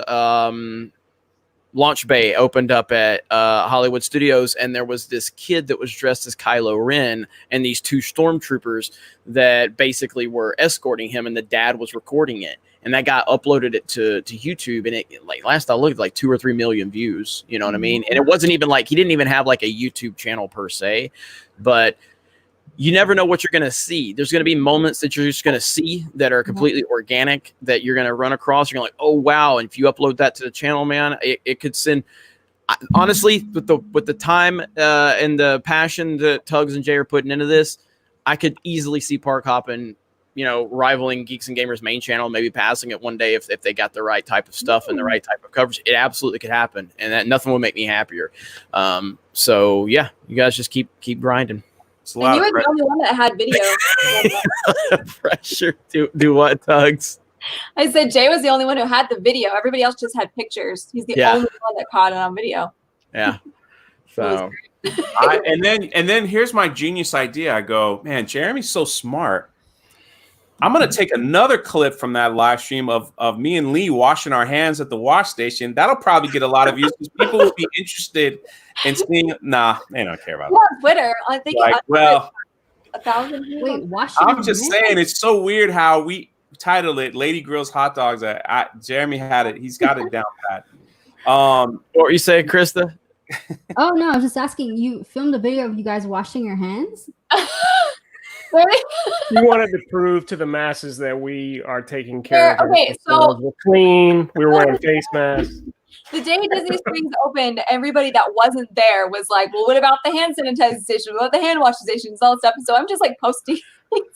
launch bay opened up at Hollywood Studios, and there was this kid that was dressed as Kylo Ren and these 2 stormtroopers that basically were escorting him, and the dad was recording it, and that guy uploaded it to YouTube, and it, like, last I looked, like 2 or 3 million views. You know what I mean? And it wasn't even like he didn't even have like a YouTube channel per se, but you never know what you're going to see. There's going to be moments that you're just going to see that are completely organic that you're going to run across. You're like, oh, wow. And if you upload that to the channel, man, it could send. Honestly, with the time and the passion that Tugs and Jay are putting into this, I could easily see Park Hoppin, rivaling Geeks and Gamers main channel, maybe passing it one day if they got the right type of stuff and the right type of coverage. It absolutely could happen, and that nothing would make me happier. So yeah, you guys just keep grinding. And you were the only one that had video. Pressure. Do what, Tugs? I said Jay was the only one who had the video. Everybody else just had pictures. He's the only one that caught it on video. Yeah. So and then here's my genius idea. I go, man, Jeremy's so smart. I'm gonna take another clip from that live stream of me and Lee washing our hands at the wash station. That'll probably get a lot of views because people will be interested in seeing. Nah, they don't care about that. Twitter, I think. Like, well, 1,000. Wait, wash. I'm just saying it's so weird how we titled it "Lady Grills Hot Dogs." Jeremy had it. He's got it down pat. What were you saying, Krista? Oh no, I was just asking. You filmed a video of you guys washing your hands? Really? We wanted to prove to the masses that we are taking care of it. Okay, so we're clean. We were wearing face masks. the day Disney Springs opened, everybody that wasn't there was like, well, what about the hand sanitizer station? What about the hand wash stations? All that stuff. And so I'm just like posting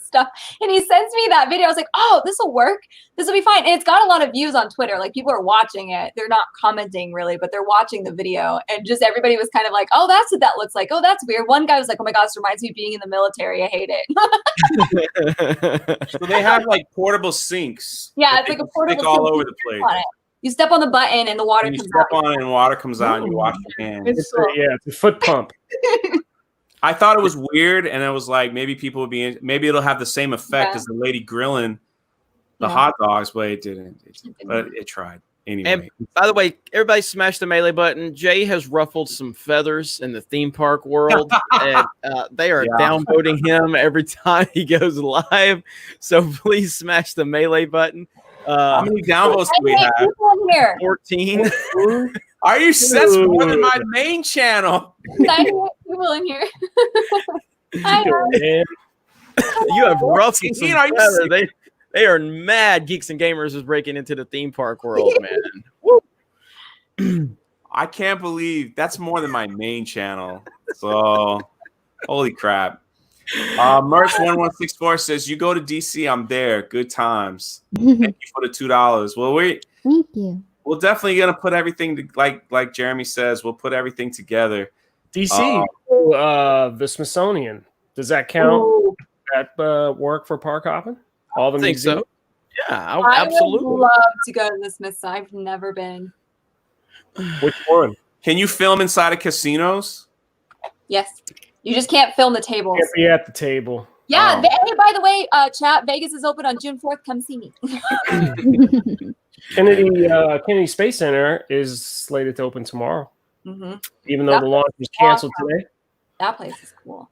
stuff. And he sends me that video. I was like, oh, this will work. This will be fine. And it's got a lot of views on Twitter. Like, people are watching it. They're not commenting really, but they're watching the video. And just everybody was kind of like, oh, that's what that looks like. Oh, that's weird. One guy was like, oh my God, this reminds me of being in the military. I hate it. So they have like portable sinks. Yeah, it's like a portable sink all sink. over the place. You step on the button and the water And you comes step out. on it and water comes out and you wash your hands. It's cool. It's a foot pump. I thought it was weird, and I was like, maybe people would be, maybe it'll have the same effect as the lady grilling the hot dogs, but it didn't. But it tried anyway. And by the way, everybody smash the melee button. Jay has ruffled some feathers in the theme park world, and they are downvoting him every time he goes live. So please smash the melee button. How many downvotes do we have? 14. Are you that's more than my main channel? People in here. I know. You have ruffled some Are you feathers. They are mad. Geeks and Gamers is breaking into the theme park world, man. I can't believe that's more than my main channel. So, holy crap. Merch1164 says, you go to DC, I'm there. Good times. Thank you for the $2. Well, Thank you. we're definitely gonna put everything to, like Jeremy says, we'll put everything together. DC, the Smithsonian. Does that count? That work for Park Hoppin? All the I think museums? so. Yeah, I absolutely. would love to go to the Smiths. I've never been. Which one? Can you film inside of casinos? Yes. You just can't film the tables. Can't be at the table. Yeah. Hey, by the way, chat, Vegas is open on June 4th. Come see me. Kennedy Space Center is slated to open tomorrow, even though the launch was canceled today. That place is cool.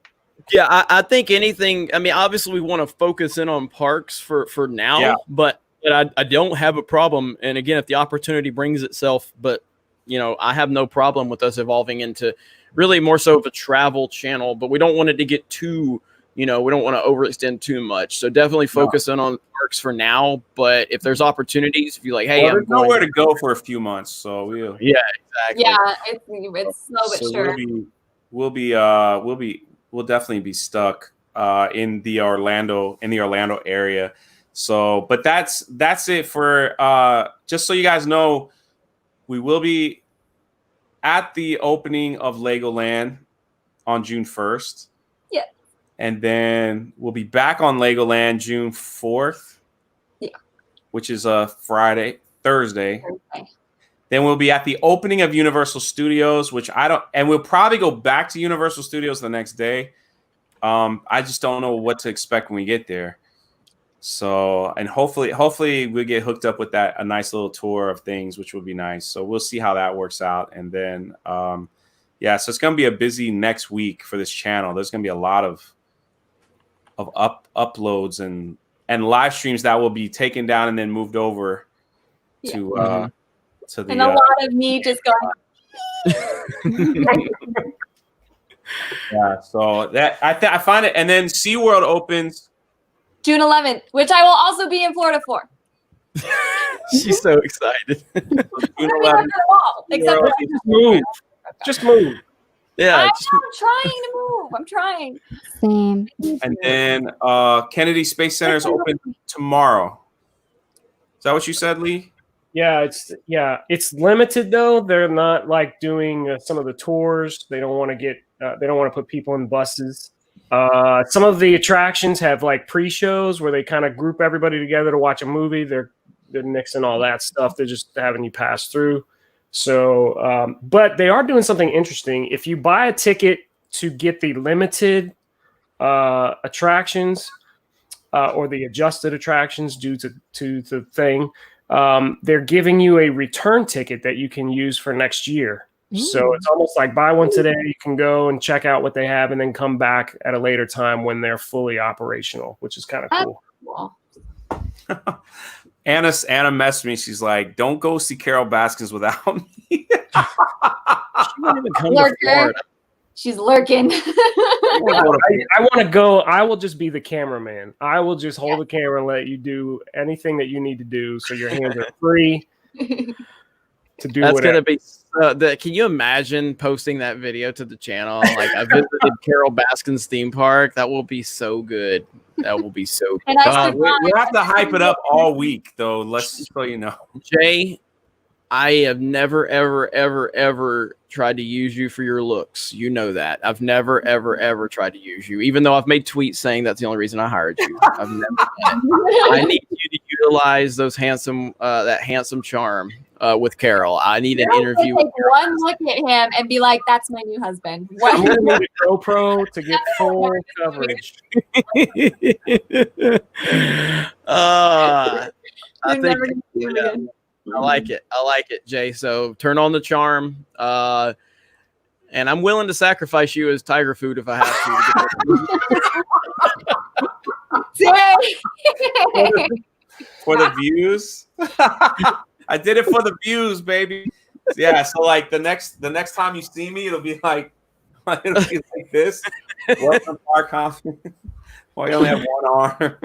Yeah, I think anything. I mean, obviously, we want to focus in on parks for now, but I don't have a problem. And again, if the opportunity brings itself, but I have no problem with us evolving into really more so of a travel channel. But we don't want it to get too, we don't want to overextend too much. So definitely focus in on parks for now. But if there's opopportunities, if you're like, hey, there's nowhere to go for a few months, so we'll exactly. Yeah, it's slow but sure. We'll definitely be stuck in the Orlando area. So, but that's it for just so you guys know, we will be at the opening of Legoland on June 1st. Yeah. And then we'll be back on Legoland June 4th. Yeah. Which is a Thursday. Thursday. Then we'll be at the opening of Universal Studios, and we'll probably go back to Universal Studios the next day. I just don't know what to expect when we get there. So, and hopefully we'll get hooked up with a nice little tour of things, which will be nice. So we'll see how that works out. And then, so it's going to be a busy next week for this channel. There's going to be a lot of uploads and live streams that will be taken down and then moved over to the. And a lot of me just going. Yeah, so that I find it, and then SeaWorld opens June 11th, which I will also be in Florida for. She's so excited. June Except Just move. Yeah, I'm trying to move. I'm trying. Same. And then Kennedy Space Center is open tomorrow. Is that what you said, Lee? Yeah, it's limited though. They're not like doing some of the tours. They don't want to put people in buses. Some of the attractions have like pre-shows where they kind of group everybody together to watch a movie. They're nixing all that stuff. They're just having you pass through. So, but they are doing something interesting. If you buy a ticket to get the limited attractions or the adjusted attractions due to the thing, they're giving you a return ticket that you can use for next year. So it's almost like buy one today, you can go and check out what they have and then come back at a later time when they're fully operational, which is kind of cool. Anna messaged me. She's like, don't go see Carol Baskins without me. she won't even come to Florida. She's lurking. I want to go. I will just be the cameraman. I will just hold the camera and let you do anything that you need to do so your hands are free to do That's whatever. going to be can you imagine posting that video to the channel? Like, I visited Carol Baskin's theme park. That will be so good. That will be so good. And we have to hype it up all week, though. Let's so you know. Jay, I have never, ever, ever, ever tried to use you for your looks. You know that. I've never, ever, ever tried to use you, even though I've made tweets saying that's the only reason I hired you. I've never done it. I need you to utilize that handsome charm with Carol. I need an interview. Take one look at him and be like, "That's my new husband." I'm going to need a GoPro to get full coverage. I like it, Jay. So turn on the charm. And I'm willing to sacrifice you as tiger food if I have Dang. For the views. I did it for the views, baby. Yeah, so like the next time you see me, it'll be like this. Welcome to our conference. Well, I only have one arm.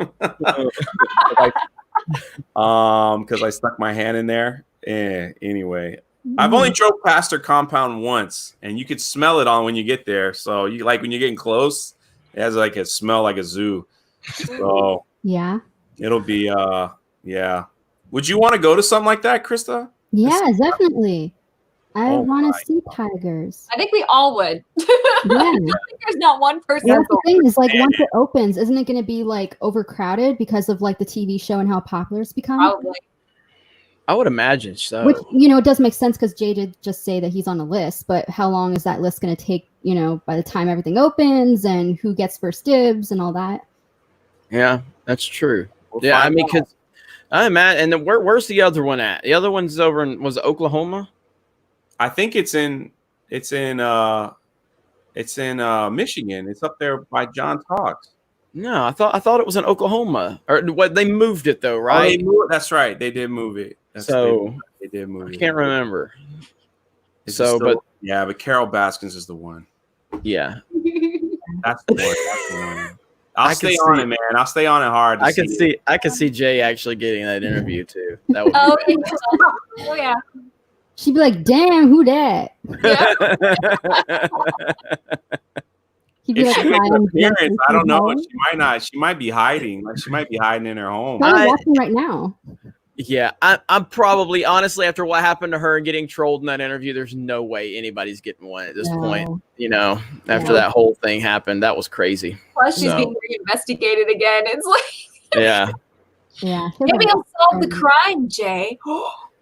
Because I stuck my hand in there. Anyway, I've only drove past her compound once, and you could smell it on when you get there. So you like when you're getting close, it has like a smell like a zoo. So Yeah. it'll be yeah. Would you want to go to something like that, Krista? Yeah, definitely. I Oh want my to see tigers. I think we all would. Yeah. I think there's not one person. That's the thing is like once it opens, isn't it going to be like overcrowded because of like the TV show and how popular it's become? Probably. I would imagine so. Which, you know, it does make sense because Jay did just say that he's on a list, but how long is that list going to take, you know, by the time everything opens and who gets first dibs and all that? Yeah, that's true. We'll Yeah, I find mean, out. because I'm at, and then where's the other one at? The other one's over in, was it Oklahoma? I think it's in Michigan. It's up there by John Tugs. No, I thought it was in Oklahoma. Or what? They moved it though, right? That's right. They did move it. So they did move it. I can't remember. Is it So, still- but yeah, but Carol Baskins is the one. yeah, That's the one. That's the one. I'll I stay can on see- it, man. I'll stay on it hard. I can see Jay actually getting that interview too. That would Oh, be oh yeah. She'd be like, damn, who that? He'd be If like she makes an crying, appearance, dancing I don't know. home. She might not. She might be hiding. Like she might be hiding in her home. Probably watching right now. Yeah, I'm probably honestly after what happened to her and getting trolled in that interview, there's no way anybody's getting one at this point. You know, after that whole thing happened, that was crazy. Plus, she's being reinvestigated again. It's like, Yeah. Yeah. maybe he'll solve the crime, Jay.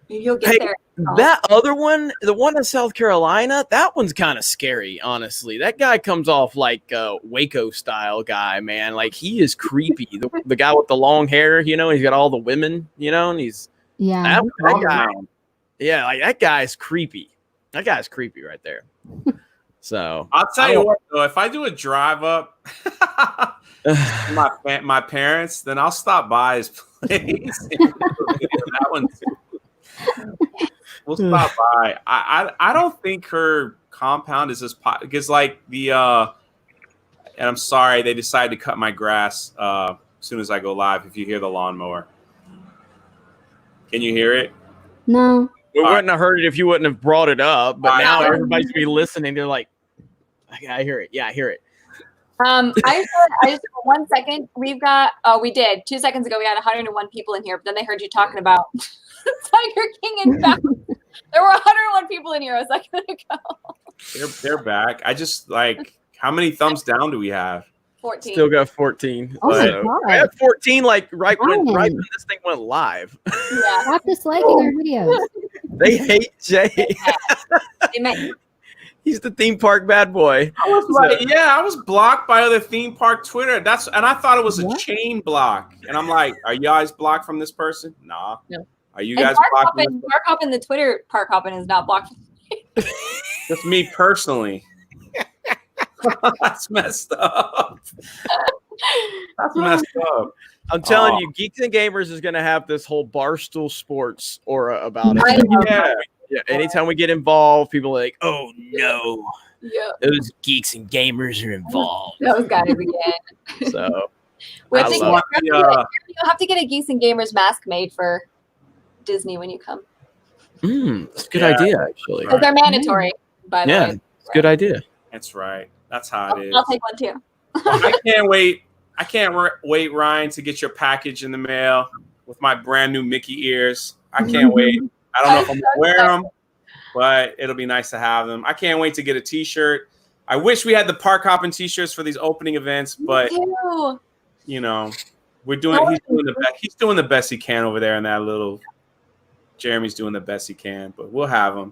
Maybe you'll get there. That other one, the one in South Carolina, that one's kind of scary, honestly. That guy comes off like a Waco style guy, man. Like he is creepy. The guy with the long hair, you know, he's got all the women, you know, and he's that guy. Yeah, like that guy's creepy. That guy's creepy right there. So I'll tell you what, though, if I do a drive up my parents, then I'll stop by his place. That one too. We'll stop by. I don't think her compound is as because like the and I'm sorry they decided to cut my grass as soon as I go live. If you hear the lawnmower, can you hear it? No. We wouldn't have heard it if you wouldn't have brought it up. But now everybody's gonna be listening. They're like, I hear it. Yeah, I hear it. I just 1 second. We've got we did 2 seconds ago. We had 101 people in here, but then they heard you talking about Tiger King and back. There were 101 people in here a second ago. They're back. I just like how many thumbs down do we have? 14. Still got 14. Oh my So, God. I had 14 like right when this thing went live. Yeah. Stop disliking our videos. They hate Jay. They met. He's the theme park bad boy. I was blocked by other theme park Twitter. And I thought it was a chain block. And I'm like, are you guys blocked from this person? Nah. No. Are you guys blocked? Park Hoppin, the Twitter Park Hoppin is not blocked. Just me personally. That's messed up. That's messed up. I'm telling you, Geeks and Gamers is going to have this whole Barstool Sports aura about it. Yeah. Anytime we get involved, people are like, oh no, those Geeks and Gamers are involved. Those guys again. So you'll have to get a Geeks and Gamers mask made for Disney when you come. That's a good idea, actually. Because they're mandatory, by the way. It's a good idea. That's right. That's how it is. I'll take one too. I can't wait. I can't wait, Ryan, to get your package in the mail with my brand new Mickey ears. I can't wait. I don't know if I'm gonna wear them, but it'll be nice to have them. I can't wait to get a T-shirt. I wish we had the Park Hoppin' T-shirts for these opening events, but you know, we're doing. He's doing the best he can over there in that little. Jeremy's doing the best he can, but we'll have him.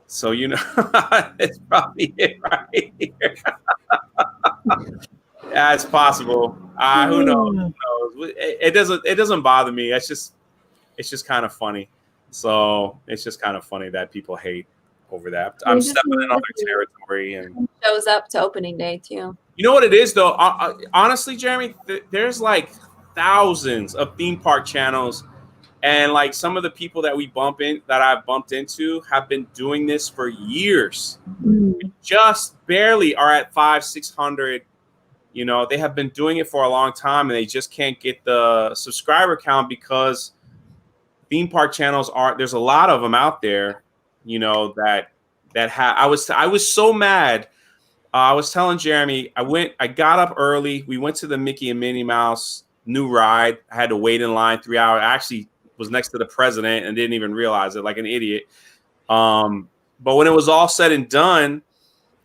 So you know, it's probably it right here. Yeah, it's possible. Who knows? Who knows? It doesn't bother me. It's just kind of funny. So it's just kind of funny that people hate over that. I'm stepping in on their territory and shows up to opening day too. You know what it is though? Honestly, Jeremy, there's like thousands of theme park channels, and like some of the people that I've bumped into have been doing this for years. Just barely are at 500-600. You know, they have been doing it for a long time, and they just can't get the subscriber count because theme park channels there's a lot of them out there. You know I was so mad. I was telling Jeremy, I got up early. We went to the Mickey and Minnie Mouse new ride. I had to wait in line 3 hours. I actually was next to the president and didn't even realize it, like an idiot. But when it was all said and done,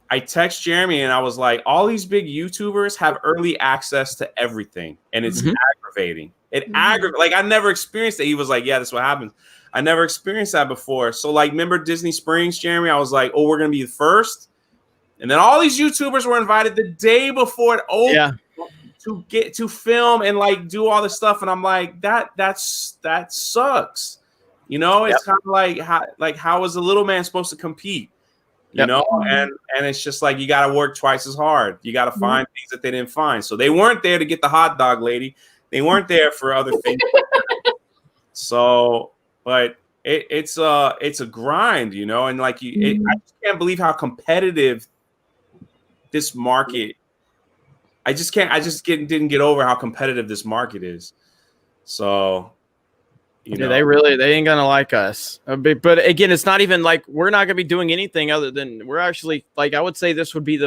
I text Jeremy and I was like, all these big YouTubers have early access to everything. And it's aggravating. Like I never experienced it. He was like, yeah, that's what happens. I never experienced that before. So like, remember Disney Springs, Jeremy? I was like, oh, we're going to be the first. And then all these YouTubers were invited the day before it opened to get to film and like do all this stuff. And I'm like, that sucks. You know, it's kind of like how is a little man supposed to compete? You know, and it's just like you got to work twice as hard. You got to find things that they didn't find. So they weren't there to get the hot dog lady. They weren't there for other things. So, but it's a grind, you know, and like I just can't believe how competitive this market. I just didn't get over how competitive this market is. So know, they ain't gonna like us. But again, it's not even like we're not gonna be doing anything other than we're actually like I would say this would be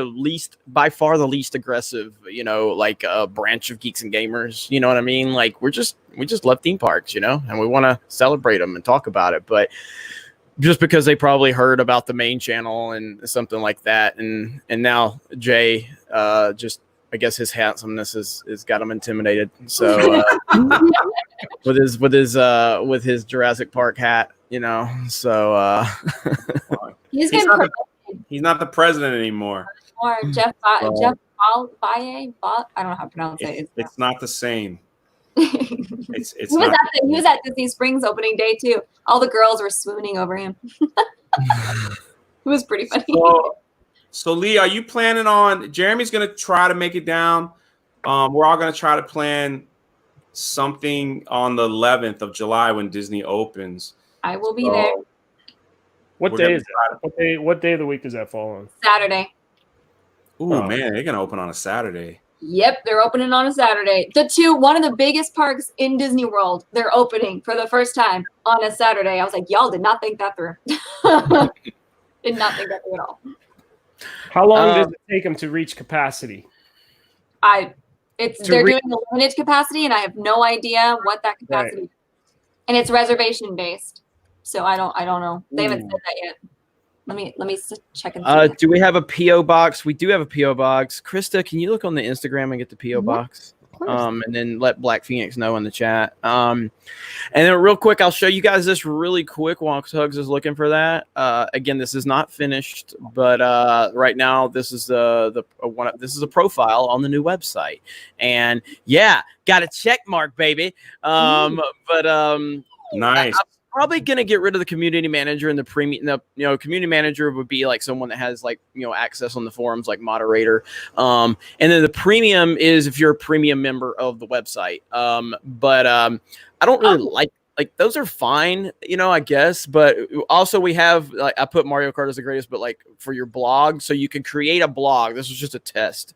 by far the least aggressive, like branch of Geeks and Gamers. You know what I mean? Like we just love theme parks, and we want to celebrate them and talk about it. But just because they probably heard about the main channel and something like that, and now Jay just. I guess his handsomeness has got him intimidated. So with his Jurassic Park hat, So he's not the president anymore. Or Jeff Baye. I don't know how to pronounce it. It's not the same. He was at Disney Springs opening day too. All the girls were swooning over him. It was pretty funny. So Lee, are you planning on? Jeremy's gonna try to make it down. We're all gonna try to plan something on the 11th of July when Disney opens. I will be there. What day is that? What day of the week does that fall on? Saturday. Ooh, man, they're gonna open on a Saturday. Yep, they're opening on a Saturday. One of the biggest parks in Disney World, they're opening for the first time on a Saturday. I was like, y'all did not think that through. Did not think that through at all. How long does it take them to reach capacity? They're doing a limited capacity, and I have no idea what that capacity is. And it's reservation based, so I don't know. They haven't said that yet. Let me check and see. Do we have a PO box? We do have a PO box. Krista, can you look on the Instagram and get the PO box? And then let Black Phoenix know in the chat. And then real quick, I'll show you guys this really quick while Tugs is looking for that. Again, this is not finished, but right now this is this is a profile on the new website. And yeah, got a check mark, baby. Nice. I'm probably gonna get rid of the community manager and the premium. Community manager would be like someone that has access on the forums, like moderator. And then the premium is if you're a premium member of the website. But I don't really like those are fine, I guess. But also we have I put Mario Kart as the greatest, but for your blog, so you can create a blog. This was just a test,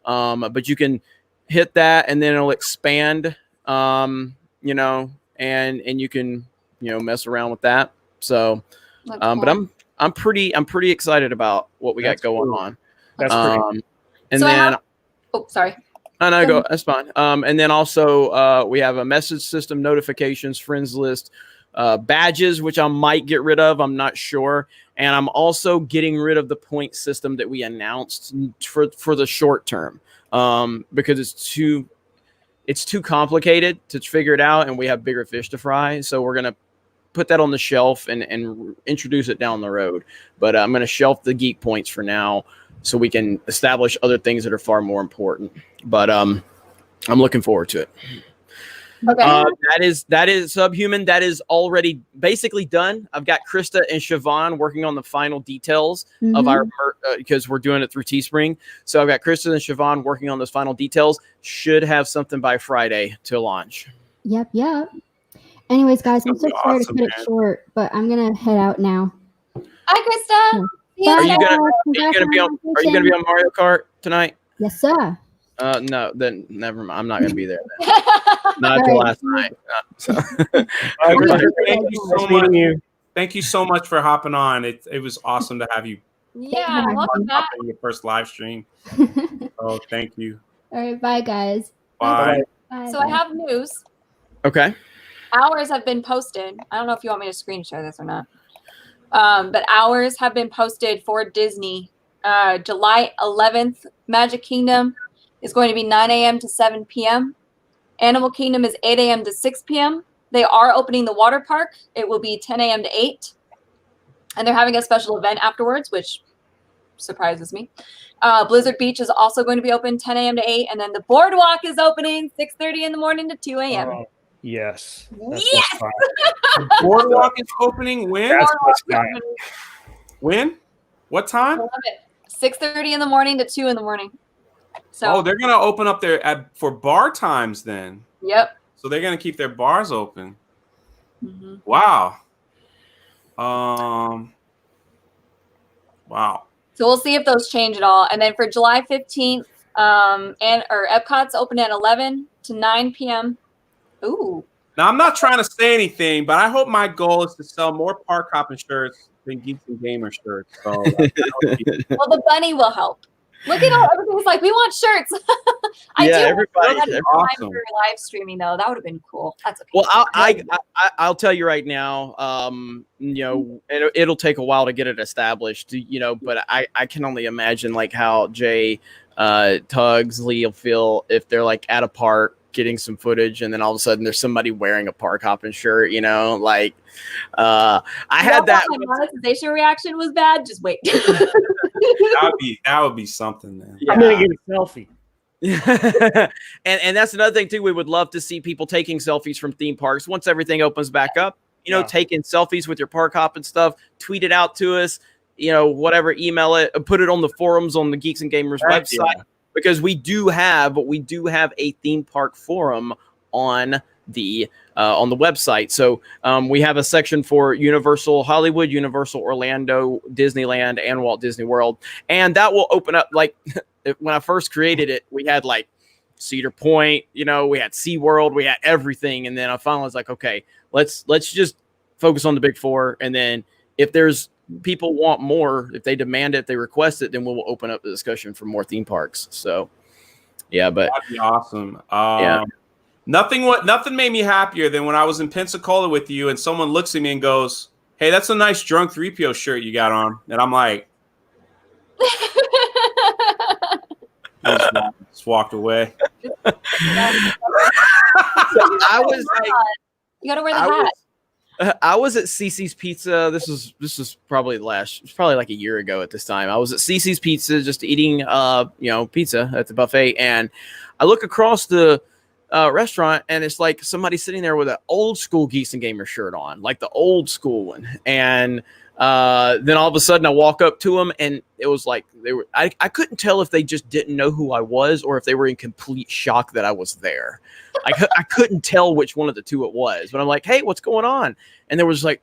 but you can hit that and then it'll expand. And you can. Mess around with that. So, cool. But I'm pretty excited about what we got going on. That's pretty. And so then, sorry. No, go. That's fine. And then also we have a message system, notifications, friends list, badges, which I might get rid of. I'm not sure. And I'm also getting rid of the point system that we announced for the short term, because it's too complicated to figure it out, and we have bigger fish to fry. So we're gonna put that on the shelf and introduce it down the road. But I'm gonna shelf the geek points for now, so we can establish other things that are far more important. But I'm looking forward to it. Okay. That is Subhuman. That is already basically done. I've got Krista and Siobhan working on the final details of our because we're doing it through Teespring. So I've got Krista and Siobhan working on those final details. Should have something by Friday to launch. Yep. Anyways, guys, I'm so sorry to cut it short, but I'm gonna head out now. Hi, Krista. Yeah. Are you gonna be on Mario Kart tonight? Yes, sir. No, then never mind. I'm not gonna be there. Not until last night. Thank you so much for hopping on. It was awesome to have you. Yeah, welcome back. Your first live stream. Oh, thank you. All right, bye, guys. Bye. So I have news. Okay. Hours have been posted. I don't know if you want me to screen share this or not. But hours have been posted for Disney. July 11th, Magic Kingdom is going to be 9 a.m. to 7 p.m. Animal Kingdom is 8 a.m. to 6 p.m. They are opening the water park. It will be 10 a.m. to 8. And they're having a special event afterwards, which surprises me. Blizzard Beach is also going to be open 10 a.m. to 8. And then the boardwalk is opening 6:30 in the morning to 2 a.m. Yes. Yes. The boardwalk is opening when? That's what's When? What time? 6:30 in the morning to 2 in the morning. So they're gonna open up for bar times then. Yep. So they're gonna keep their bars open. Mm-hmm. Wow. Wow. So we'll see if those change at all. And then for July 15th, Epcot's open at 11 to 9 p.m. Ooh. Now, I'm not trying to say anything, but I hope my goal is to sell more park hopping shirts than Geeks and Gamer shirts. So, Well, the bunny will help. Look at all everybody's like, we want shirts. I do. Everybody. Had time Awesome. for live streaming though. That would have been cool. That's okay. Well, I'll tell you right now. You know, it'll take a while to get it established. You know, but I can only imagine like how Jay, Tugs, Lee will feel if they're like at a park getting some footage, and then all of a sudden there's somebody wearing a park hopping shirt. You know, like I had that. My monetization reaction was bad. Just wait. that would be something, man. I'm gonna get a selfie. and that's another thing too. We would love to see people taking selfies from theme parks once everything opens back up. You know, taking selfies with your park hopping stuff. Tweet it out to us. You know, whatever. Email it. Put it on the forums on the Geeks and Gamers website because we do have a theme park forum on the website. So we have a section for Universal Hollywood, Universal Orlando, Disneyland, and Walt Disney World, and that will open up. Like when I first created it, we had like Cedar Point, you know, we had SeaWorld, we had everything, and then I finally was like, okay, let's just focus on the big four, and then if there's people want more, if they demand it, if they request it, then we'll open up the discussion for more theme parks. So yeah, but that'd be awesome. Nothing made me happier than when I was in Pensacola with you and someone looks at me and goes, "Hey, that's a nice Drunk 3PO shirt you got on." And I'm like, just walked away. I was like, you gotta wear the hat. I was at CC's Pizza. This is probably like a year ago at this time. I was at CC's Pizza just eating pizza at the buffet, and I look across the restaurant, and it's like somebody sitting there with an old school Geeks and Gamer shirt on, like the old school one. And then all of a sudden I walk up to them, and it was like I couldn't tell if they just didn't know who I was or if they were in complete shock that I was there. I couldn't tell which one of the two it was, but I'm like, hey, what's going on? And there was like,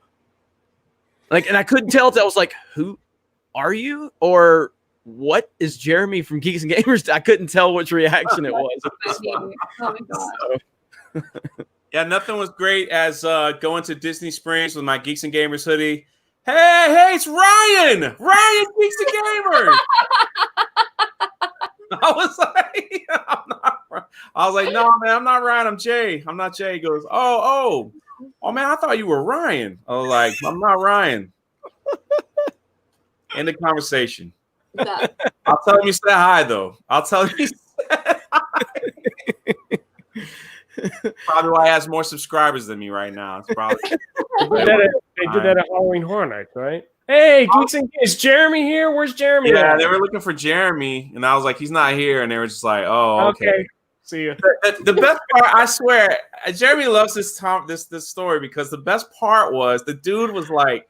and I couldn't tell if that was like, who are you? Or what is Jeremy from Geeks and Gamers? I couldn't tell which reaction it was. Oh my God. Yeah, nothing was great as going to Disney Springs with my Geeks and Gamers hoodie. Hey, it's Ryan! Ryan, Geeks and Gamers! I was like, no, man, I'm not Ryan. I'm Jay. I'm not Jay. He goes, oh, man, I thought you were Ryan. I was like, I'm not Ryan. End of conversation. Yeah. I'll tell him you said hi, though. I'll tell him you said hi. Probably why he has more subscribers than me right now. It's probably they did that at Halloween Horror Nights, right? Hey, Geeks and is Jeremy here? Where's Jeremy? Yeah, they were looking for Jeremy, and I was like, he's not here, and they were just like, oh, okay. See you. The best part, I swear, Jeremy loves this story because the best part was the dude was like,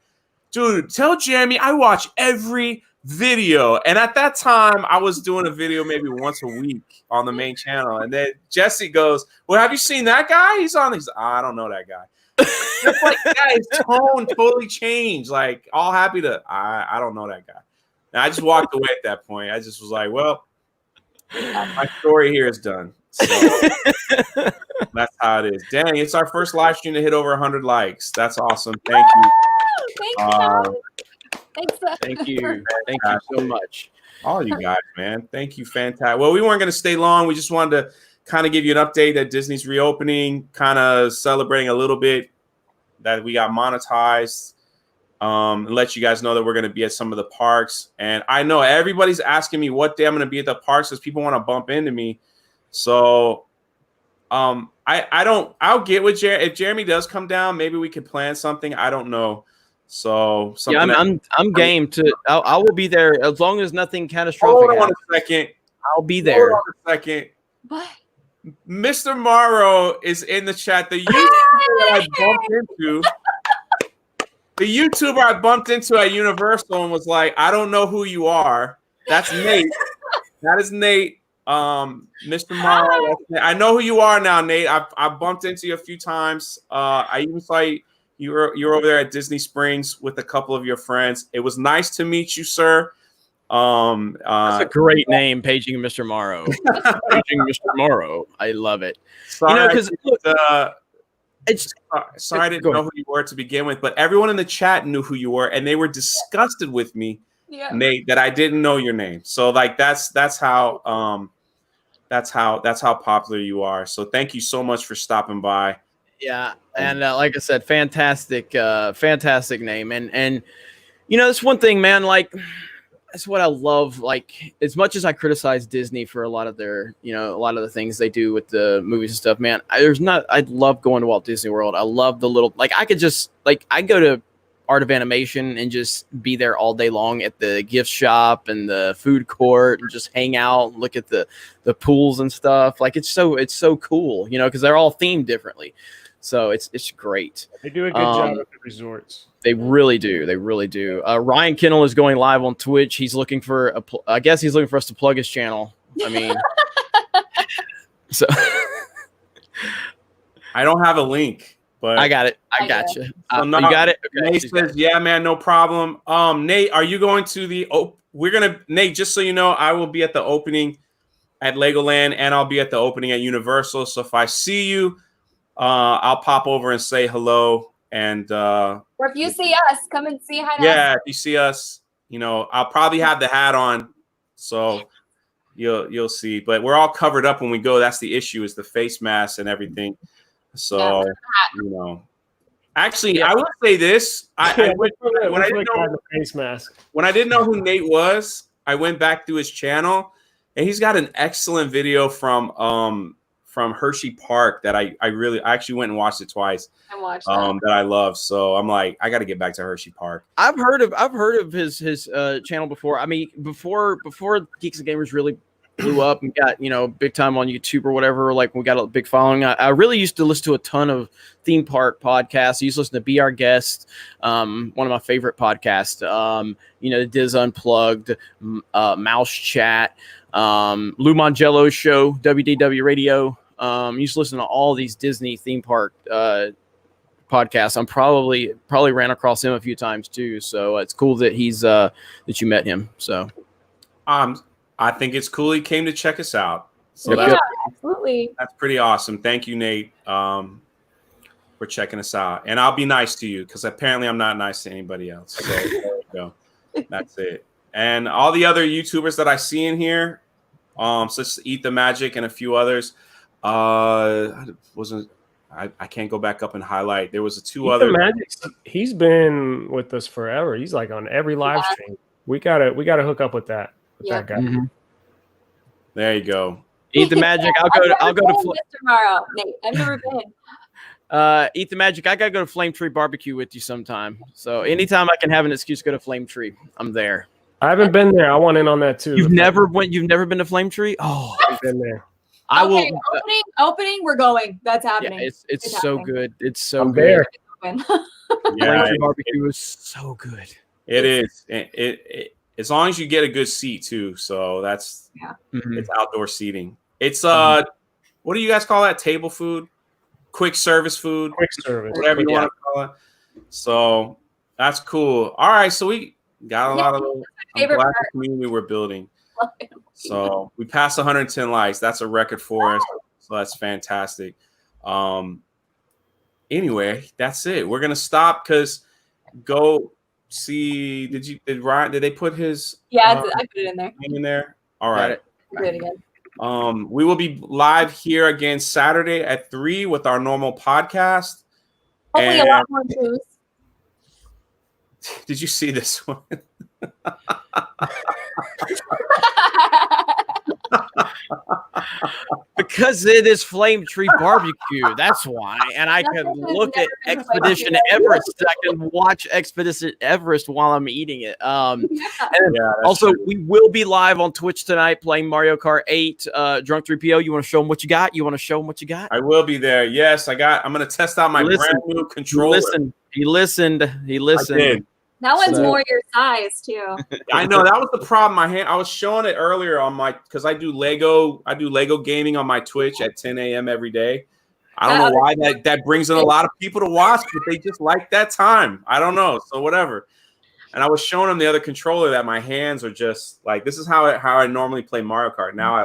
dude, tell Jeremy I watch every video. And at that time, I was doing a video maybe once a week on the main channel. And then Jesse goes, well, have you seen that guy? He's on these. I don't know that guy. It's like, yeah, his tone totally changed. Like, all happy to, I don't know that guy. And I just walked away at that point. I just was like, well, my story here is done. So that's how it is. Dang, it's our first live stream to hit over 100 likes. That's awesome. Thank you. Thank you so much. All you guys, man. Thank you. Fantastic. Well, we weren't going to stay long. We just wanted to kind of give you an update that Disney's reopening, kind of celebrating a little bit that we got monetized, and let you guys know that we're going to be at some of the parks. And I know everybody's asking me what day I'm going to be at the parks because people want to bump into me. So I'll get with Jeremy. If Jeremy does come down, maybe we could plan something. I don't know. So yeah, I'm game to. I will be there as long as nothing catastrophic. Hold on a second. I'll be there. Hold on a second. What? Mr. Morrow is in the chat. The YouTuber I bumped into at Universal and was like, I don't know who you are. That's Nate. That is Nate. Mr. Morrow. I know who you are now, Nate. I bumped into you a few times. I even saw you were over there at Disney Springs with a couple of your friends. It was nice to meet you, sir. That's a great name, Paging Mr. Morrow. Paging Mr. Morrow. I love it. Sorry, because It's sorry I didn't know who you were to begin with, but everyone in the chat knew who you were, and they were disgusted with me, Nate, that I didn't know your name. So like that's how popular you are. So thank you so much for stopping by. Yeah, and like I said, fantastic name, and you know, that's one thing, man. Like, that's what I love. Like, as much as I criticize Disney for a lot of their, you know, a lot of the things they do with the movies and stuff, man, I love going to Walt Disney World. I love the little, like, I could just, like, I go to Art of Animation and just be there all day long at the gift shop and the food court and just hang out and look at the pools and stuff. Like, it's so cool, you know, because they're all themed differently. So it's great. They do a good job at the resorts. They really do. They really do. Ryan Kennel is going live on Twitch. He's looking for I guess he's looking for us to plug his channel. I mean, so I don't have a link, but I got it. I got you. So You got it. Okay, Nate says, "Yeah, man, no problem." Nate, are you going to the? Nate. Just so you know, I will be at the opening at Legoland, and I'll be at the opening at Universal. So if I see you, I'll pop over and say hello. And or if you see us, come and see hi. Yeah, if you see us, you know, I'll probably have the hat on, so you'll see. But we're all covered up when we go. That's the issue, is the face mask and everything. So you know, actually, I will say this: when I didn't know who Nate was, I went back through his channel, and he's got an excellent video from Hershey Park that I actually went and watched it twice. I watched that I love. So I'm like, I got to get back to Hershey Park. I've heard of his channel before. I mean, before Geeks and Gamers really blew up and got, you know, big time on YouTube or whatever, like we got a big following, I really used to listen to a ton of theme park podcasts. I used to listen to Be Our Guest, one of my favorite podcasts. You know, Diz Unplugged, Mouse Chat, Lou Mangello's show, WDW Radio. Used to listen to all these Disney theme park podcasts. I'm probably ran across him a few times too. So it's cool that he's that you met him. So I think it's cool he came to check us out. So absolutely. That's pretty awesome. Thank you, Nate, for checking us out. And I'll be nice to you, because apparently I'm not nice to anybody else. So there you go. That's it. And all the other YouTubers that I see in here, such as Eat the Magic and a few others, I can't go back up and highlight. There was two other. He's been with us forever. He's like on every live stream. We gotta hook up with that that guy. Mm-hmm. There you go. Eat the Magic. I'll go to tomorrow. Nate, I've never been. Eat the Magic. I gotta go to Flame Tree Barbecue with you sometime. So anytime I can have an excuse to go to Flame Tree, I'm there. I haven't been there. I want in on that too. You've never been to Flame Tree? Oh, I've been there. I will. Opening, we're going. That's happening. Yeah, it's so happening. Good. It's so I'm good. There. Flame Tree Barbecue is so good. It is. It as long as you get a good seat too. So that's it's outdoor seating. It's what do you guys call that? Table food, quick service food, whatever you want to call it. So that's cool. All right, so we got a lot of the community we're building. So we passed 110 likes. That's a record for us. So that's fantastic. Anyway, that's it. We're gonna stop because go see. Did they put his? Yeah, I put it in there. In there. All right. Do it again. We will be live here again Saturday at 3 with our normal podcast. Hopefully a lot more news. Did you see this one? Because it is Flame Tree Barbecue. That's why. And I can look at Expedition Everest. I can watch Expedition Everest while I'm eating it. Also, we will be live on Twitch tonight playing Mario Kart 8 Drunk 3PO. You want to show them what you got? I will be there. Yes, I'm going to test out my brand new controller. He listened. I did. That one's more your size too. I know that was the problem. I was showing it earlier on because I do Lego gaming on my Twitch at 10 a.m. every day. I don't know why that brings in a lot of people to watch, but they just like that time. I don't know. So whatever. And I was showing them the other controller that my hands are just like, this is how I normally play Mario Kart. Now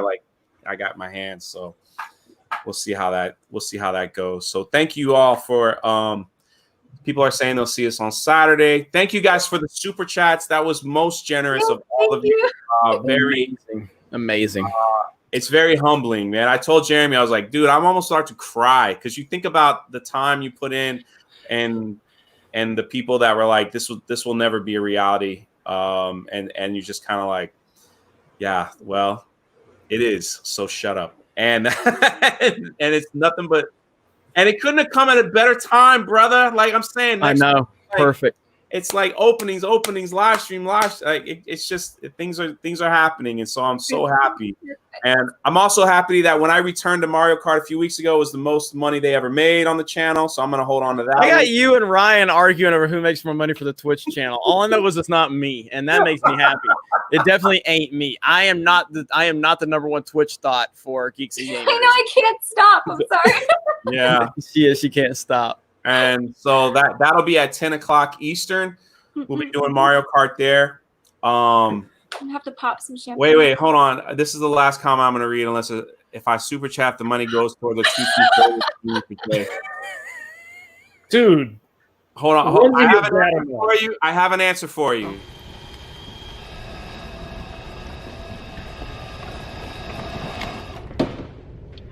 I got my hands. So we'll see how that goes. So thank you all for people are saying they'll see us on Saturday. Thank you guys for the super chats. That was most generous of all of you. Very amazing. It's very humbling, man. I told Jeremy, I was like, dude, I'm almost starting to cry because you think about the time you put in and the people that were like, this will never be a reality. And you're just kind of like, yeah, well, it is. So shut up. And and it's nothing but, and it couldn't have come at a better time, brother. Like I'm saying, I know, perfect. It's like openings, live stream, like it's just things are happening, and so I'm so happy. And I'm also happy that when I returned to Mario Kart a few weeks ago, it was the most money they ever made on the channel. So I'm gonna hold on to that. I got you and Ryan arguing over who makes more money for the Twitch channel. All I know is it's not me, and that makes me happy. It definitely ain't me. I am not the number one Twitch thought for Geeks and Gamers. I know, I can't stop. I'm sorry. Yeah, she can't stop. And so that'll be at 10 o'clock Eastern. We'll be doing Mario Kart there. I'm gonna have to pop some champagne. Wait, hold on. This is the last comment I'm gonna read. Unless if I super chat, the money goes toward the two. Dude, hold on. I have an answer for you. I have an answer for you.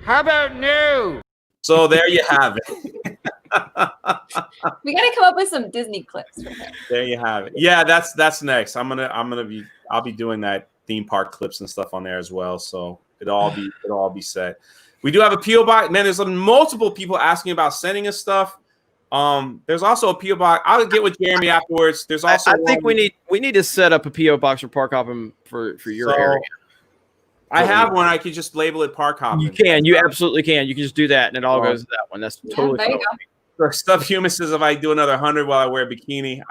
How about no? So there you have it. We gotta come up with some Disney clips for him. There you have it. Yeah, that's next. I'll be doing that theme park clips and stuff on there as well. So it'll all be set. We do have a PO box. Man, there's multiple people asking about sending us stuff. There's also a PO box. I'll get with Jeremy afterwards. There's also I think we need to set up a PO box for Park Hoppin for your area. I have one. I could just label it Park Hoppin. You can. You absolutely can. You can just do that, and it all goes to that one. That's totally there you go. Stuff says if I do another 100 while I wear a bikini,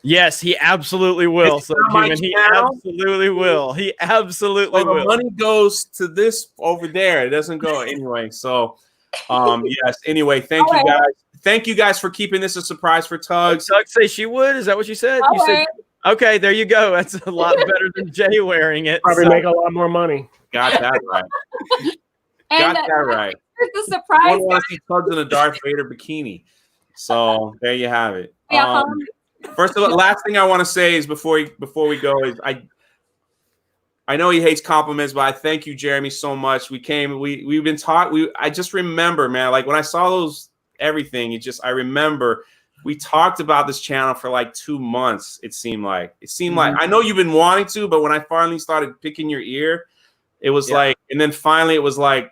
yes, he absolutely will. So he absolutely will. He absolutely will. The money goes to this over there. It doesn't go anyway. So, yes. Anyway, thank you guys. Thank you guys for keeping this a surprise for Tugs. Tugs say she would. Is that what you said? You said. Okay, there you go. That's a lot better than Jay wearing it. Probably make a lot more money. Got that right. Got that right. The surprise. I want to see Tugs in a Darth Vader bikini. So there you have it. Yeah. First of all, last thing I want to say is before we go is I know he hates compliments, but I thank you, Jeremy, so much. We've been taught. I just remember, man, like when I saw those everything, I remember. We talked about this channel for like 2 months. It seemed like I know you've been wanting to, but when I finally started picking your ear, it was like, and then finally it was like,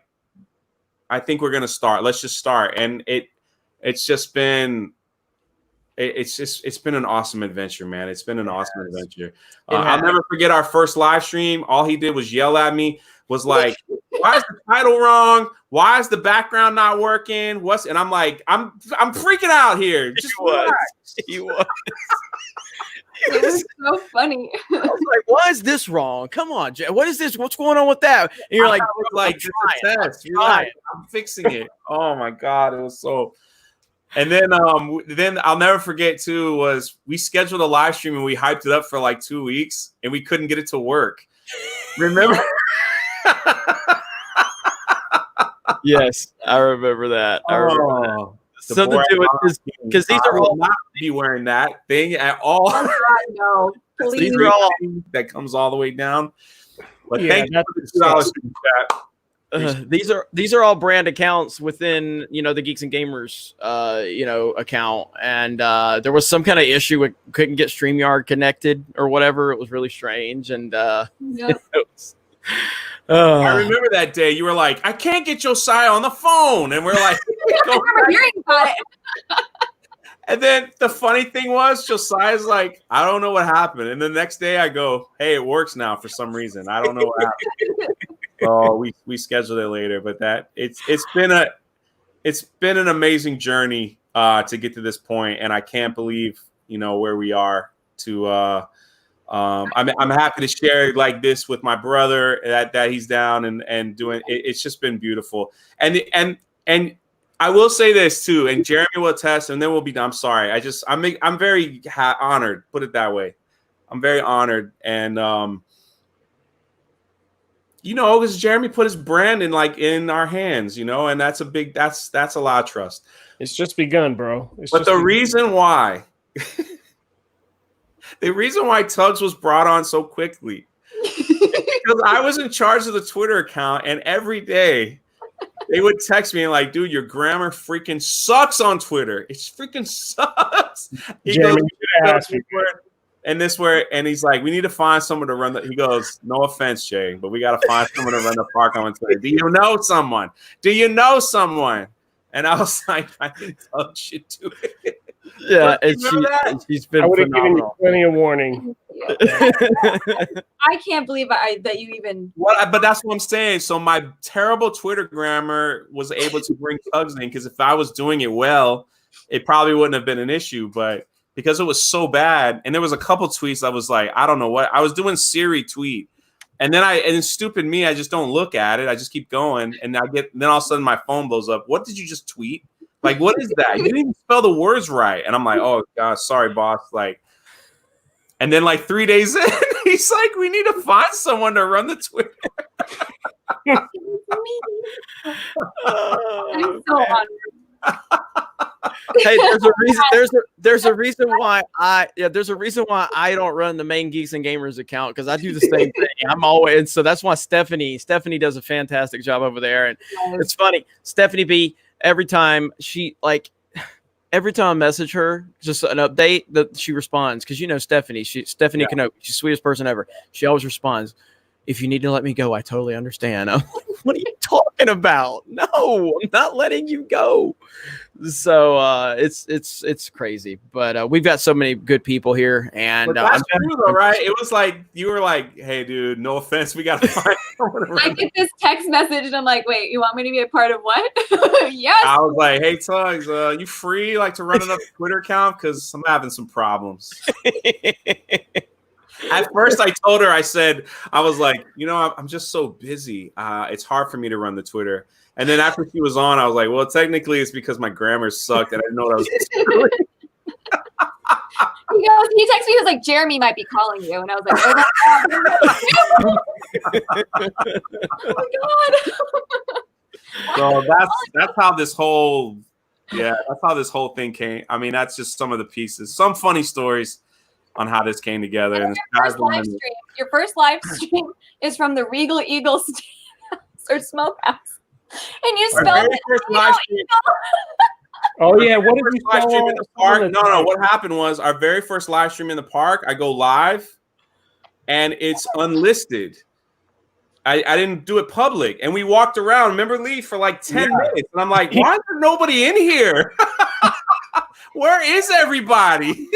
I think we're gonna start. Let's just start. And it's been an awesome adventure, man. It's been an awesome adventure. I'll never forget our first live stream. All he did was yell at me. Was like, why is the title wrong? Why is the background not working? And I'm like, I'm freaking out here. Just he was. It was so funny. I was like, why is this wrong? Come on, Jay. What is this? What's going on with that? And you're like, it's a test. You're like, I'm fixing it. Oh my God. It was so. And then I'll never forget too, was we scheduled a live stream and we hyped it up for like 2 weeks and we couldn't get it to work. Remember? Yes, I remember that. Something to do with because these are all not be wearing that thing at all. Oh God, no. These are all that comes all the way down. But thank you for the $2 these are all brand accounts within the Geeks and Gamers account, and there was some kind of issue with couldn't get StreamYard connected or whatever. It was really strange, and I remember that day. You were like, "I can't get Josiah on the phone," and we're like, I remember hearing about it. And then the funny thing was, Josiah's like, "I don't know what happened," and the next day I go, "Hey, it works now for some reason. I don't know what happened." Oh, we scheduled it later, but it's been an amazing journey to get to this point, and I can't believe where we are. I'm happy to share like this with my brother that he's down and doing. It's just been beautiful, and I will say this too, and Jeremy will attest, and then we'll be done. I'm sorry, I'm very honored. Put it that way, I'm very honored, and because Jeremy put his brand in our hands, and that's a lot of trust. It's just begun, bro. But the reason why Tugs was brought on so quickly, because I was in charge of the Twitter account, and every day they would text me like, dude, your grammar freaking sucks on Twitter. It freaking sucks. Jeremy, and he's like, we need to find someone to run the. He goes, no offense, Jay, but we got to find someone to run the park on Twitter. Do you know someone? And I was like, I think Tugs should do it. Yeah, and she's been. I would have given you plenty of warning. I can't believe that you even. But that's what I'm saying. So my terrible Twitter grammar was able to bring Tugs in, because if I was doing it well, it probably wouldn't have been an issue. But because it was so bad, and there was a couple tweets I was like, I don't know what I was doing. Siri tweet, and then stupid me, I just don't look at it. I just keep going, and then all of a sudden my phone blows up. What did you just tweet? Like, what is that? You didn't even spell the words right. And I'm like, oh gosh, sorry, boss. Like, and then like 3 days in, he's like, we need to find someone to run the Twitter. I'm so honored. Hey, there's a reason why I don't run the main Geeks and Gamers account, because I do the same thing. I'm always, so that's why Stephanie does a fantastic job over there. And it's funny, Stephanie B, every time I message her just an update, that she responds, because Stephanie Kanoke, she's the sweetest person ever. She always responds, if you need to let me go, I totally understand. I'm like, what are you talking about? No, I'm not letting you go. So it's crazy, but we've got so many good people here, and that's true though, right? It was like you were like, "Hey, dude, no offense, we got to find someone." I get this text message, and I'm like, "Wait, you want me to be a part of what?" Yes. I was like, "Hey, Tugs, you free to run another Twitter account? Because I'm having some problems." At first, I told her, I was like, I'm just so busy. It's hard for me to run the Twitter. And then after she was on, I was like, well, technically it's because my grammar sucked and I didn't know what I was doing. He texted me, he was like, Jeremy might be calling you. And I was like, oh my God. So that's how this whole thing came. I mean, that's just some of the pieces, some funny stories on how this came together. And your first live stream is from the Regal Eagle or Smokehouse. And you spelled it. Oh yeah, what did you live stream in the park? No. What happened was our very first live stream in the park. I go live, and it's unlisted. I didn't do it public, and we walked around. Remember, Lee, for like 10 minutes, and I'm like, why is there nobody in here? Where is everybody?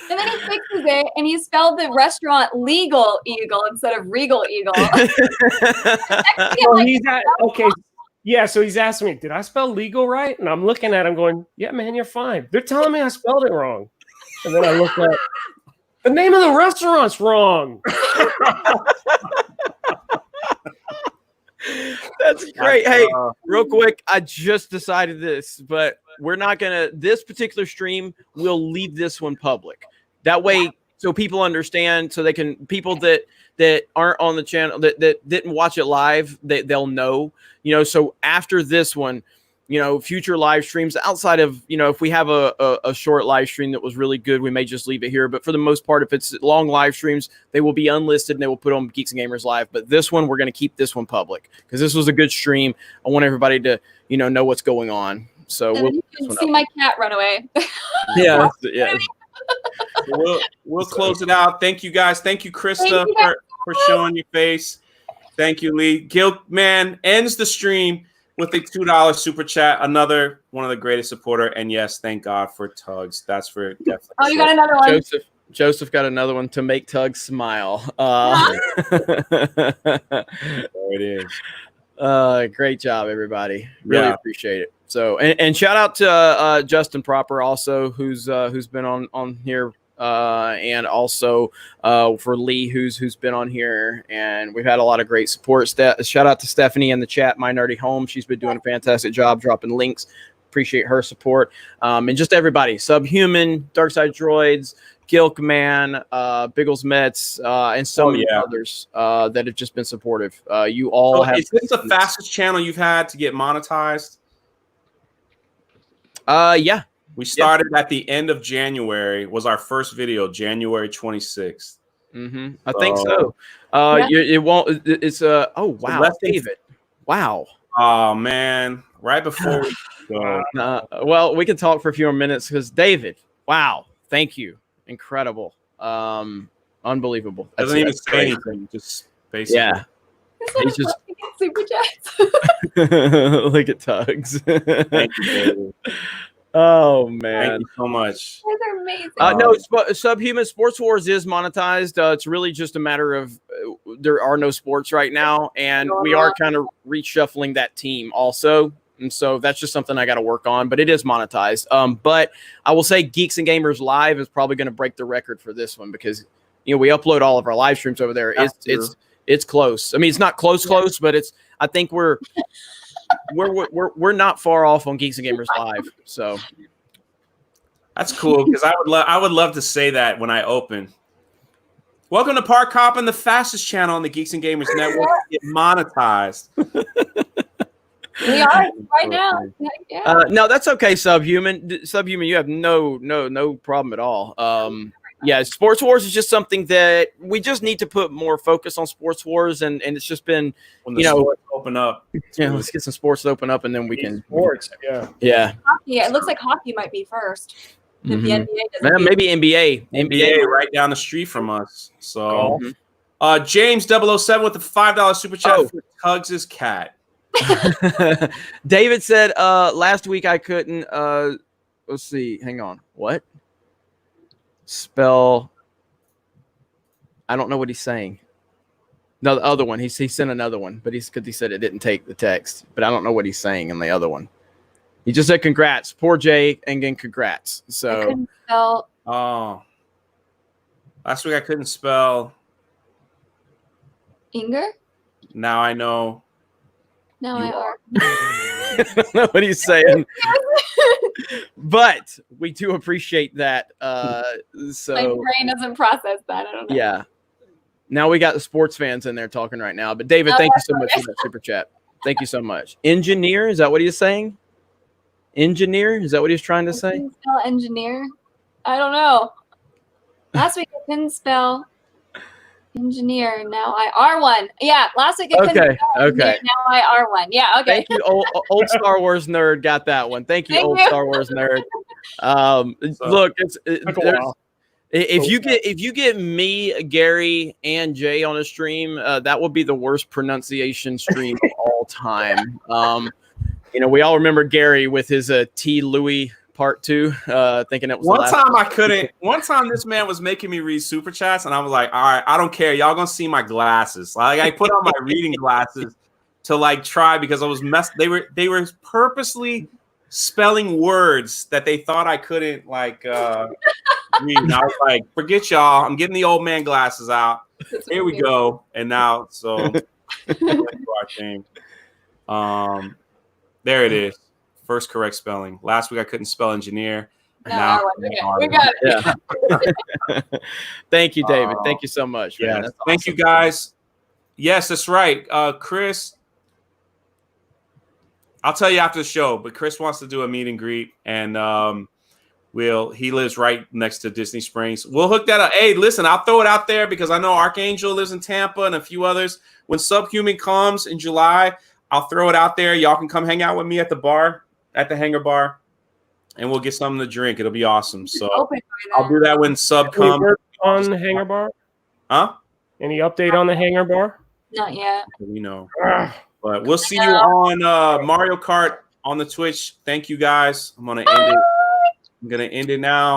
And then he fixes it, and he spelled the restaurant Legal Eagle instead of Regal Eagle. Okay. Yeah, so he's asking me, did I spell legal right? And I'm looking at him going, yeah, man, you're fine. They're telling me I spelled it wrong. And then I look at the name of the restaurant's wrong. That's great. Hey, real quick, I just decided this, but we're not going to, this particular stream, we'll leave this one public. That way, so people understand, so they can, people that aren't on the channel, that didn't watch it live, they'll know, so after this one, future live streams outside of, if we have a short live stream that was really good, we may just leave it here. But for the most part, if it's long live streams, they will be unlisted and they will put on Geeks and Gamers Live. But this one, we're going to keep this one public because this was a good stream. I want everybody to, know what's going on. So you can see my cat run away. Yeah. We'll close it out. Thank you guys. Thank you, Krista, for showing your face. Thank you, Lee. Guilt Man ends the stream with a $2 super chat. Another one of the greatest supporter. And yes, thank God for Tugs. That's for definitely. Oh, you got another one. Joseph got another one to make Tugs smile. There it is. Great job, everybody. Really appreciate it. So, and shout out to Justin Proper also, who's been on here, and also for Lee, who's been on here, and we've had a lot of great support. Shout out to Stephanie in the chat, My Nerdy Home. She's been doing a fantastic job dropping links. appreciate her support. And just everybody, Subhuman, Darkside Droids, Gilkman, Biggles Mets, and so many others that have just been supportive. You all have. Is this the fastest channel you've had to get monetized? Yeah. We started at the end of January. Was our first video January 26th? I think so. It won't. It's oh wow, David. Wow. Oh man, right before we go. Well, we can talk for a few more minutes because David. Wow, thank you. Incredible. Unbelievable. Doesn't even say anything. Just basically. Yeah. He's just super chats. Look at Tugs. Thank you, David. Oh man, thank you so much. Those are amazing. No, Subhuman Sports Wars is monetized. It's really just a matter of there are no sports right now, and we are kind of reshuffling that team also. And so that's just something I got to work on, but it is monetized. But I will say Geeks and Gamers Live is probably going to break the record for this one because, we upload all of our live streams over there. It's close. I mean, it's not close, but I think we're not far off on Geeks and Gamers Live. So that's cool because I would love to say that when I open. Welcome to Park Hoppin, the fastest channel on the Geeks and Gamers Network to get monetized. We are right now. Yeah. No, that's okay, Subhuman. Subhuman, you have no problem at all. Yeah, Sports Wars is just something that we just need to put more focus on Sports Wars, and it's just been when the sports open up. Yeah, let's get some sports to open up, and then we can sports. Yeah. Hockey. It looks like hockey might be first. If the NBA doesn't maybe NBA right down the street from us. So, James 007 with the $5 super chat for Tugs' cat. David said last week I couldn't let's see, hang on. What? Spell I don't know what he's saying. No, the other one. He sent another one, but he said it didn't take the text. But I don't know what he's saying in the other one. He just said congrats. Poor Jay, and again congrats. So I couldn't spell. Last week I couldn't spell Inger? Now I know. Now I are. I don't know what he's saying. But we do appreciate that. So my brain doesn't process that. I don't know. Yeah. Now we got the sports fans in there talking right now. But David, thank you so much for that super chat. Thank you so much. Engineer, is that what he is saying? Engineer, is that what he's trying to say? Spell engineer? I don't know. Last week I couldn't spell engineer. Now I are one. Yeah, last week I couldn't spell engineer. Now I are one. Yeah, okay. Thank you, old Star Wars nerd got that one. Thank you, old Star Wars nerd. Look, if you get me, Gary, and Jay on a stream, that will be the worst pronunciation stream of all time. We all remember Gary with his T. Louis Part 2, thinking it was One time this man was making me read super chats, and I was like, all right, I don't care. Y'all gonna see my glasses. Like I put on my reading glasses to try because I was They were purposely spelling words that they thought I couldn't read. And I was like, forget y'all. I'm getting the old man glasses out. Here we go. And now, there it is. First correct spelling. Last week I couldn't spell engineer. Now we got it. Yeah. Thank you, David. Thank you so much. Yeah. Awesome. Thank you, guys. Yes, that's right. Chris, I'll tell you after the show, but Chris wants to do a meet and greet, and he lives right next to Disney Springs. We'll hook that up. Hey, listen, I'll throw it out there because I know Archangel lives in Tampa and a few others. When Subhuman comes in July, I'll throw it out there. Y'all can come hang out with me at the bar, at the Hangar Bar, and we'll get something to drink. It'll be awesome. So I'll do that when Sub comes. On the Hangar Bar? Huh? Any update on the Hangar Bar? Not yet. We know. But we'll see you on Mario Kart on the Twitch. Thank you, guys. I'm going to end it now.